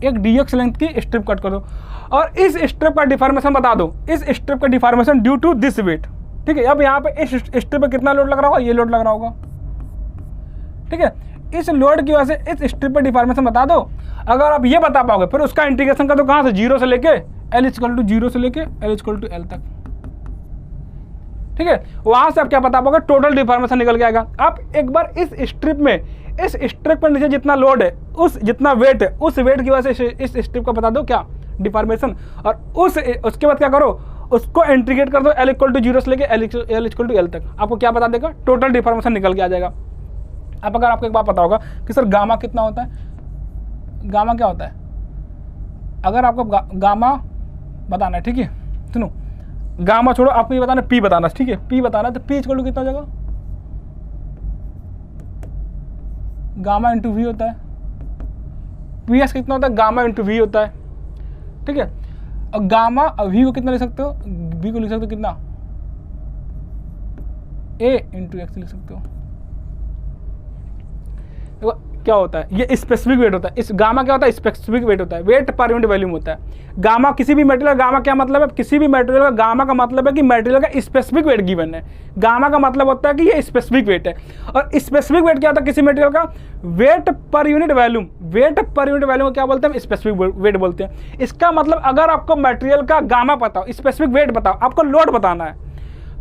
एक dx लेंथ की स्ट्रिप कट कर दो, और इस स्ट्रिप का डिफॉर्मेशन बता दो, इस स्ट्रिप का deformation due to this weight, ठीक है। अब यहाँ पे इस स्ट्रिप पे कितना लोड लग रहा होगा, ये लोड लग रहा होगा, ठीक है। इस लोड की वजह से इस स्ट्रिप पे डिफॉर्मेशन बता दो। अगर आप ये बता पाओगे फिर उसका इंटीग्रेशन कर दो, कहाँ से, 0 से लेके L इक्वल टू 0 से लेके L इक्वल टू L तक, ठीक है। वहां से आप क्या बता पाओगे, टोटल डिफॉर्मेशन निकल के आएगा। आप एक बार इस स्ट्रिप में, इस स्ट्रिप पर नीचे जितना लोड है, उस जितना वेट है, उस वेट की वजह से इस स्ट्रिप का बता दो क्या, डिफॉर्मेशन, और उसके बाद क्या करो, उसको इंटीग्रेट कर दो L इक्वल टू 0 से लेके L इक्वल टू L तक। आपको क्या बता देगा, टोटल डिफॉर्मेशन निकल के आ जाएगा। अब अगर आपको एक बात पता होगा कि सर गामा कितना होता है, गामा क्या होता है, अगर आपको गामा बताना है, ठीक है, सुनो, गामा छोड़ो, आपको ये बताना पी बताना, ठीक है, पी बताना, तो पी इक्वल टू कितना हो जाएगा, गामा इंटू वी होता है। पी एस कितना होता है, गामा इंटू वी होता है, ठीक है। और गामा वी को कितना लिख सकते हो, वी को लिख सकते हो कितना, ए इंटू एक्स लिख सकते हो। क्या होता है, ये स्पेसिफिक वेट होता है। इस गामा क्या होता है, स्पेसिफिक वेट होता है, वेट पर यूनिट वॉल्यूम होता है। गामा किसी भी मटेरियल, गामा क्या मतलब है, किसी भी मटेरियल का गामा का मतलब है कि मटेरियल का स्पेसिफिक वेट गिवन है। गामा का मतलब होता है कि ये स्पेसिफिक वेट है। और स्पेसिफिक वेट क्या होता है किसी मटेरियल का, weight per unit volume. Weight per unit volume को क्या बोलते हैं, स्पेसिफिक वेट बोलते हैं। इसका मतलब अगर आपको मटेरियल का गामा पता हो, स्पेसिफिक वेट बताओ, आपको लोड बताना है,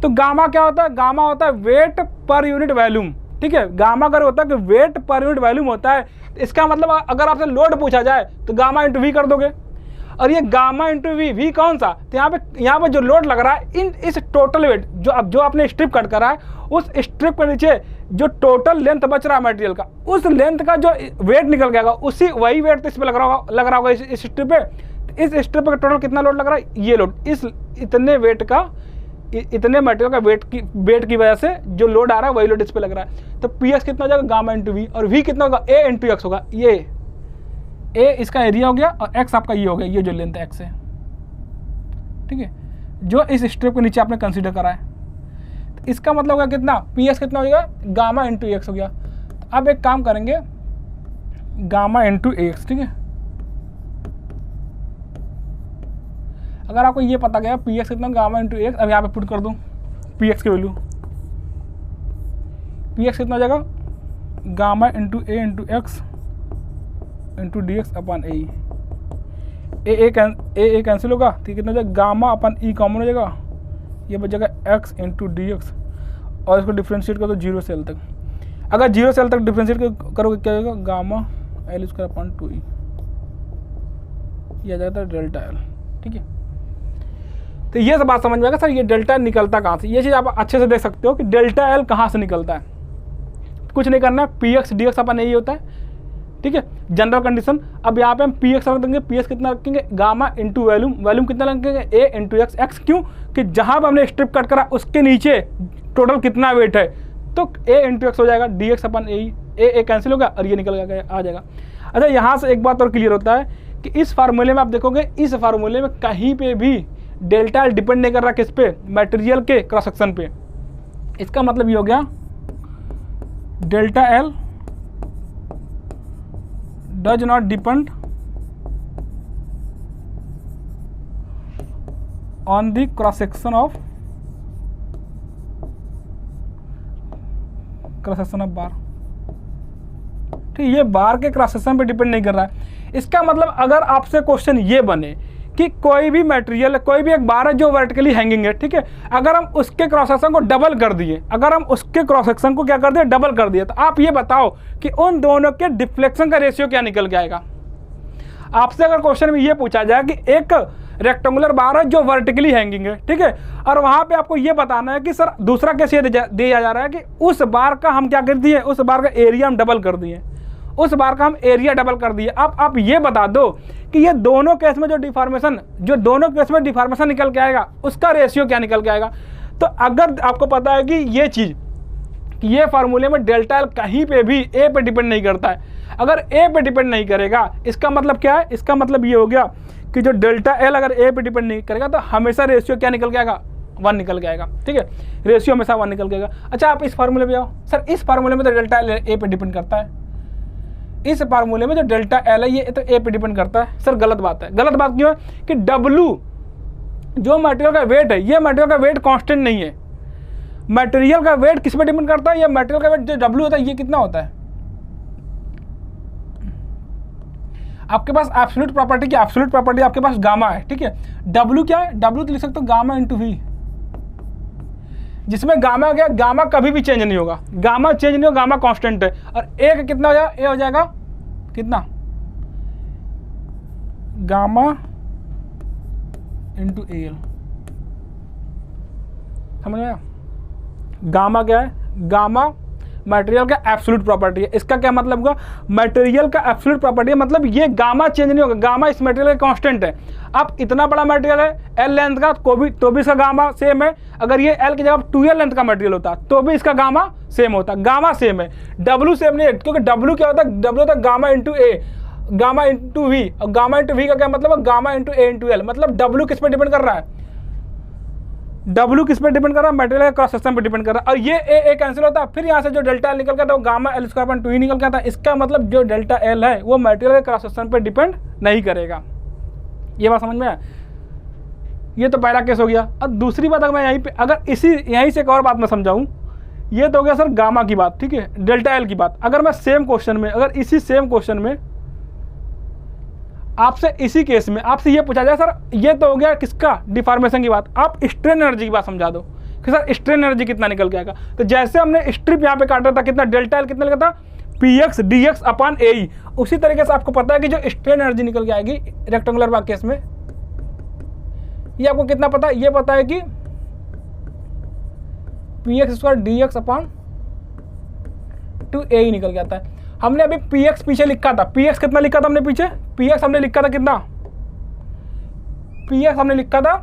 तो गामा क्या होता है, गामा होता है वेट पर यूनिट वॉल्यूम। ठीक है, गामा अगर होता है कि वेट पर यूनिट वॉल्यूम होता है, इसका मतलब अगर आपसे लोड पूछा जाए तो गामा इंटू वी कर दोगे। और ये गामा इंटू वी, वी कौन सा, तो यहाँ पे जो लोड लग रहा है इस टोटल वेट जो आपने स्ट्रिप कट करा है, उस स्ट्रिप के नीचे जो टोटल लेंथ बच रहा है मटेरियल का, उस लेंथ का जो वेट निकल गया उसी वही वेट तो इस पर लग रहा होगा इस स्ट्रिप पे। इस स्ट्रिप पे टोटल कितना लोड लग रहा है, ये लोड, इस इतने वेट का, इतने मटेरियल का वेट की वजह से जो लोड आ रहा है वही लोड इस पे लग रहा है। तो पी एक्स कितना हो जाएगा, गामा इंटू वी, और वी कितना होगा, ए इंटू एक्स होगा। ये ए इसका एरिया हो गया और एक्स आपका ये हो गया, ये जो लेंथ एक्स है। ठीक है, जो इस स्ट्रिप के नीचे आपने कंसीडर करा है, तो इसका मतलब होगा कितना, पी एक्स कितना हो जाएगा, गामा इंटू एक्स हो गया। तो अब एक काम करेंगे, गामा इंटू एक्स। ठीक है, अगर आपको ये पता गया पी एक्स कितना, गामा इंटू एक्स, अब यहाँ पे पुट कर दूँ पी एक्स की वैल्यू, पी एक्स कितना हो जाएगा, gamma into A into X into D X upon A cancel होगा, ठीक, कितना हो जाएगा, गामा अपन ई कॉमन हो जाएगा, ये बच जाएगा एक्स इंटू डी एक्स, और इसको डिफ्रेंशिएट कर दो 0 से L तक। अगर 0 से L तक डिफ्रेंशिएट करोगे क्या होगा, गामा एल स्क्वायर अपन 2ई, यह आ जाता है डेल्टा एल। ठीक है, तो ये सब बात समझ में आएगा सर, ये डेल्टा एल निकलता कहाँ से, ये चीज़ आप अच्छे से देख सकते हो कि डेल्टा एल कहाँ से निकलता है। कुछ नहीं करना है, पी एक्स डी एक्स अपन यही होता है। ठीक है, जनरल कंडीशन। अब यहाँ पे हम पी एक्स रख देंगे, पी एक्स कितना रखेंगे, गामा इंटू वैल्यूम, वैल्यूम कितना रखेंगे, ए इंटू एक्स। एक्स क्यों, कि जहाँ पर हमने स्ट्रिप कट करा उसके नीचे टोटल कितना वेट है, तो ए इंटू एक्स हो जाएगा, D X upon A cancel होगा और ये निकल आ जाएगा। अच्छा, यहाँ से एक बात और क्लियर होता है कि इस फार्मूले में आप देखोगे, इस फार्मूले में कहीं पे भी डेल्टा एल डिपेंड नहीं कर रहा, किस पे, मटेरियल के क्रॉस सेक्शन पे। इसका मतलब ये हो गया delta L does not depend on the cross section of बार। ठीक, ये बार के क्रॉस सेक्शन पे डिपेंड नहीं कर रहा है। इसका मतलब अगर आपसे क्वेश्चन ये बने कि कोई भी मटेरियल, कोई भी एक बार है जो वर्टिकली हैंगिंग है, ठीक है, अगर हम उसके क्रॉस सेक्शन को डबल कर दिए, अगर हम उसके क्रॉस सेक्शन को क्या कर दिए, डबल कर दिए, तो आप ये बताओ कि उन दोनों के डिफ्लेक्शन का रेशियो क्या निकल के आएगा। आपसे अगर क्वेश्चन में ये पूछा जाए कि एक रेक्टेंगुलर बार है जो वर्टिकली हैंगिंग है, ठीक है, और वहां पे आपको ये बताना है कि सर दूसरा कैसे दिया जा रहा है कि उस बार का हम क्या कर दिए, उस बार का एरिया हम डबल कर दिए, उस बार का हम एरिया डबल कर दिए। अब आप ये बता दो कि ये दोनों केस में जो दोनों केस में डिफॉर्मेशन निकल के आएगा उसका रेशियो क्या निकल के आएगा। तो अगर आपको पता है कि ये चीज़, कि ये फार्मूले में डेल्टा एल कहीं पे भी ए पे डिपेंड नहीं करता है, अगर ए पे डिपेंड नहीं करेगा, इसका मतलब क्या है, इसका मतलब ये हो गया कि जो डेल्टा एल अगर ए पे डिपेंड नहीं करेगा तो हमेशा रेशियो क्या निकल के आएगा, 1 निकल के आएगा। ठीक है, रेशियो हमेशा 1 निकल के आएगा। अच्छा, आप इस फार्मूले पे आओ, सर इस फार्मूले में तो डेल्टा एल ए पे डिपेंड करता है, इस फार्मूले में जो डेल्टा एल है ये तो ए पे डिपेंड करता है। सर गलत बात है। गलत बात क्यों है कि W जो मटेरियल का वेट है, ये मटेरियल का वेट कांस्टेंट नहीं है। मटेरियल का वेट किस पे डिपेंड करता है, ये मटेरियल का वेट जो W होता है ये कितना होता है, आपके पास एब्सोल्यूट प्रॉपर्टी की एब्सोल्यूट प्रॉपर्टी आपके पास गामा है। ठीक है, W क्या है, W तो लिख सकते हो गामा इंटू वी, जिसमें गामा क्या, गामा कभी भी चेंज नहीं होगा, गामा चेंज नहीं होगा, गामा कांस्टेंट है। और ए का कितना हो जाएगा, ए हो जाएगा कितना, गामा इंटू ए एल। समझ में आया, गामा क्या है, गामा मटेरियल का एब्सोल्यूट प्रॉपर्टी है। इसका क्या मतलब होगा, मटेरियल का एब्सोल्यूट प्रॉपर्टी है, मतलब ये गामा चेंज नहीं होगा, गामा इस मटेरियल का कांस्टेंट है। अब इतना बड़ा मटेरियल है एल लेंथ का, तो भी इसका गामा सेम है। अगर ये एल की जगह 2L लेंथ का मटेरियल होता तो भी इसका गामा सेम होता, गामा सेम है, W सेम नहीं है, क्योंकि W क्या होता है, W होता है gamma into A, gamma into V, और गामा इंटू वी का क्या मतलब है, gamma into A into L, मतलब W किस पर डिपेंड कर रहा है, W किस पे डिपेंड कर रहा है, मटेरियल के क्रॉस सेक्शन पे डिपेंड कर रहा है, और ये ए कैंसिल होता है, फिर यहाँ से जो डेल्टा एल निकल के आता है वो गामा एल स्क्वायर अपॉन 2 ही निकल के आता है। इसका मतलब जो डेल्टा एल है वो मटेरियल के क्रॉस सेक्शन पे डिपेंड नहीं करेगा। ये बात समझ में आया? ये तो पहला केस हो गया। अब दूसरी बात अगर मैं यहीं पे अगर यहीं से एक और बात मैं समझाऊँ, ये तो हो गया सर गामा की बात, ठीक है, डेल्टा एल की बात। अगर मैं सेम क्वेश्चन में, अगर इसी सेम क्वेश्चन में आपसे इसी केस में आपसे ये पूछा जाए सर ये तो हो गया किसका, डिफॉर्मेशन की बात, आप स्ट्रेन एनर्जी की बात समझा दो कि सर स्ट्रेन एनर्जी कितना निकल के आएगा। तो जैसे हमने स्ट्रिप यहाँ पे काटा था कितना, डेल्टा एल कितना लिखा था, px dx अपॉन ए। उसी तरीके से आपको पता है कि जो स्ट्रेन एनर्जी निकल के आएगी रेक्टेंगुलर बार केस में, ये आपको कितना पता है, ये पता है कि px square dx upon 2a ही निकल के आता है। हमने अभी px पीछे लिखा था, px कितना लिखा था हमने पीछे, px हमने लिखा था कितना, px हमने लिखा था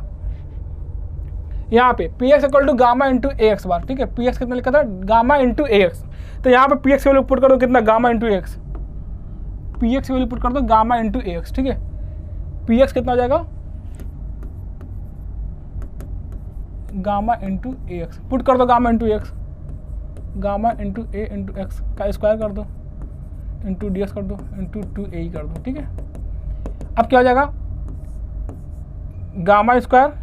यहाँ पे px equal to gamma into A X bar, ठीक है, px कितना लिखा था, गामा इंटू ए एक्स। तो यहाँ पे px की वैल्यू पुट कर दो कितना, गामा इंटू एक्स, px की वैल्यू पुट कर दो गामा इंटू ए एक्स, ठीक है, px कितना हो जाएगा, gamma into A X, put कर दो gamma into X, gamma into A into X का स्क्वायर कर दो इंटू डी एक्स कर दो इंटू 2a कर दो, ठीक है। अब क्या हो जाएगा, gamma square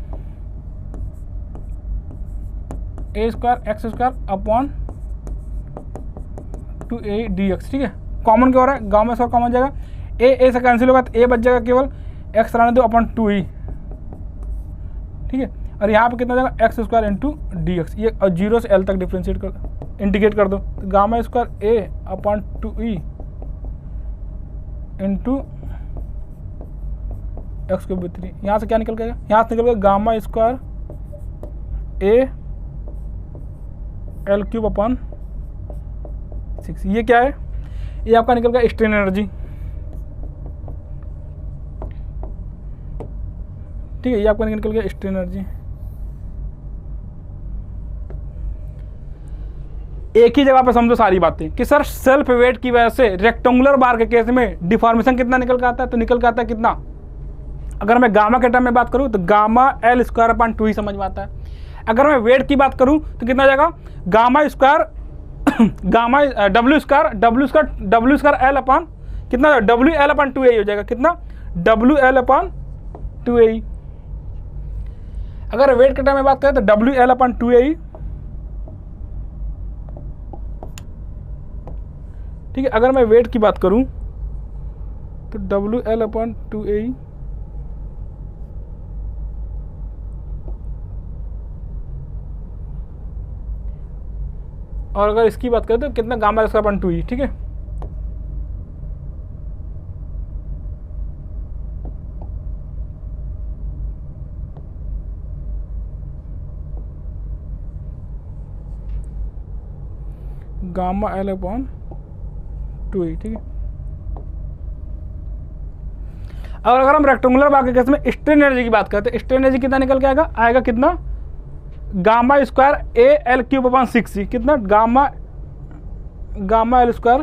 A square X square upon 2a dx, ठीक है। कॉमन क्या हो रहा है, गामा स्क्वायर कॉमन जाएगा, ए से कैंसिल होगा तो a बच जाएगा केवल, x रहने दो अपॉन 2e, ठीक है। और यहाँ पे कितना हो जाएगा, x square into D x, ये और 0 से l तक डिफ्रेंशिएट कर इंटीग्रेट कर दो, तो gamma square A upon 2e into X cube 3, यहाँ से क्या निकल गया, यहाँ से निकल गया gamma square A L cube upon 6। ये क्या है, ये आपका निकल गया स्ट्रेन एनर्जी, ठीक है, ये आपका निकल गया स्ट्रेन एनर्जी। एक ही जगह पे समझो सारी बातें कि सर सेल्फ वेट की वजह से रेक्टेंगुलर बार के केस में डिफॉर्मेशन कितना निकल के आता है, तो निकल के आता है कितना, अगर मैं गामा के टर्म में बात करूं तो गामा एल स्क्वायर अपॉन 2 ही समझ में आता है। अगर मैं वेट की बात करूं तो कितना जाएगा, gamma square gamma W square L upon कितना, डब्ल्यू एल अपॉन 2a हो जाएगा कितना, डब्ल्यू एल अपॉन 2a। अगर वेट के टर्म में बात करें तो डब्ल्यू एल अपॉन 2a, ठीक है। अगर मैं वेट की बात करूं तो डब्ल्यू एल अपॉन 2a, और अगर इसकी बात करें तो कितना, गामा स्क्वायर अपॉन 2e, ठीक है। गामा एल अपॉन 2e, ठीक है। और अगर हम रेक्टेंगुलर बार के केस में स्ट्रेन एनर्जी की बात करते हैं, स्ट्रेन एनर्जी कितना निकल के आएगा कितना, gamma square A L cube upon 6c, कितना, गामा एल स्क्वायर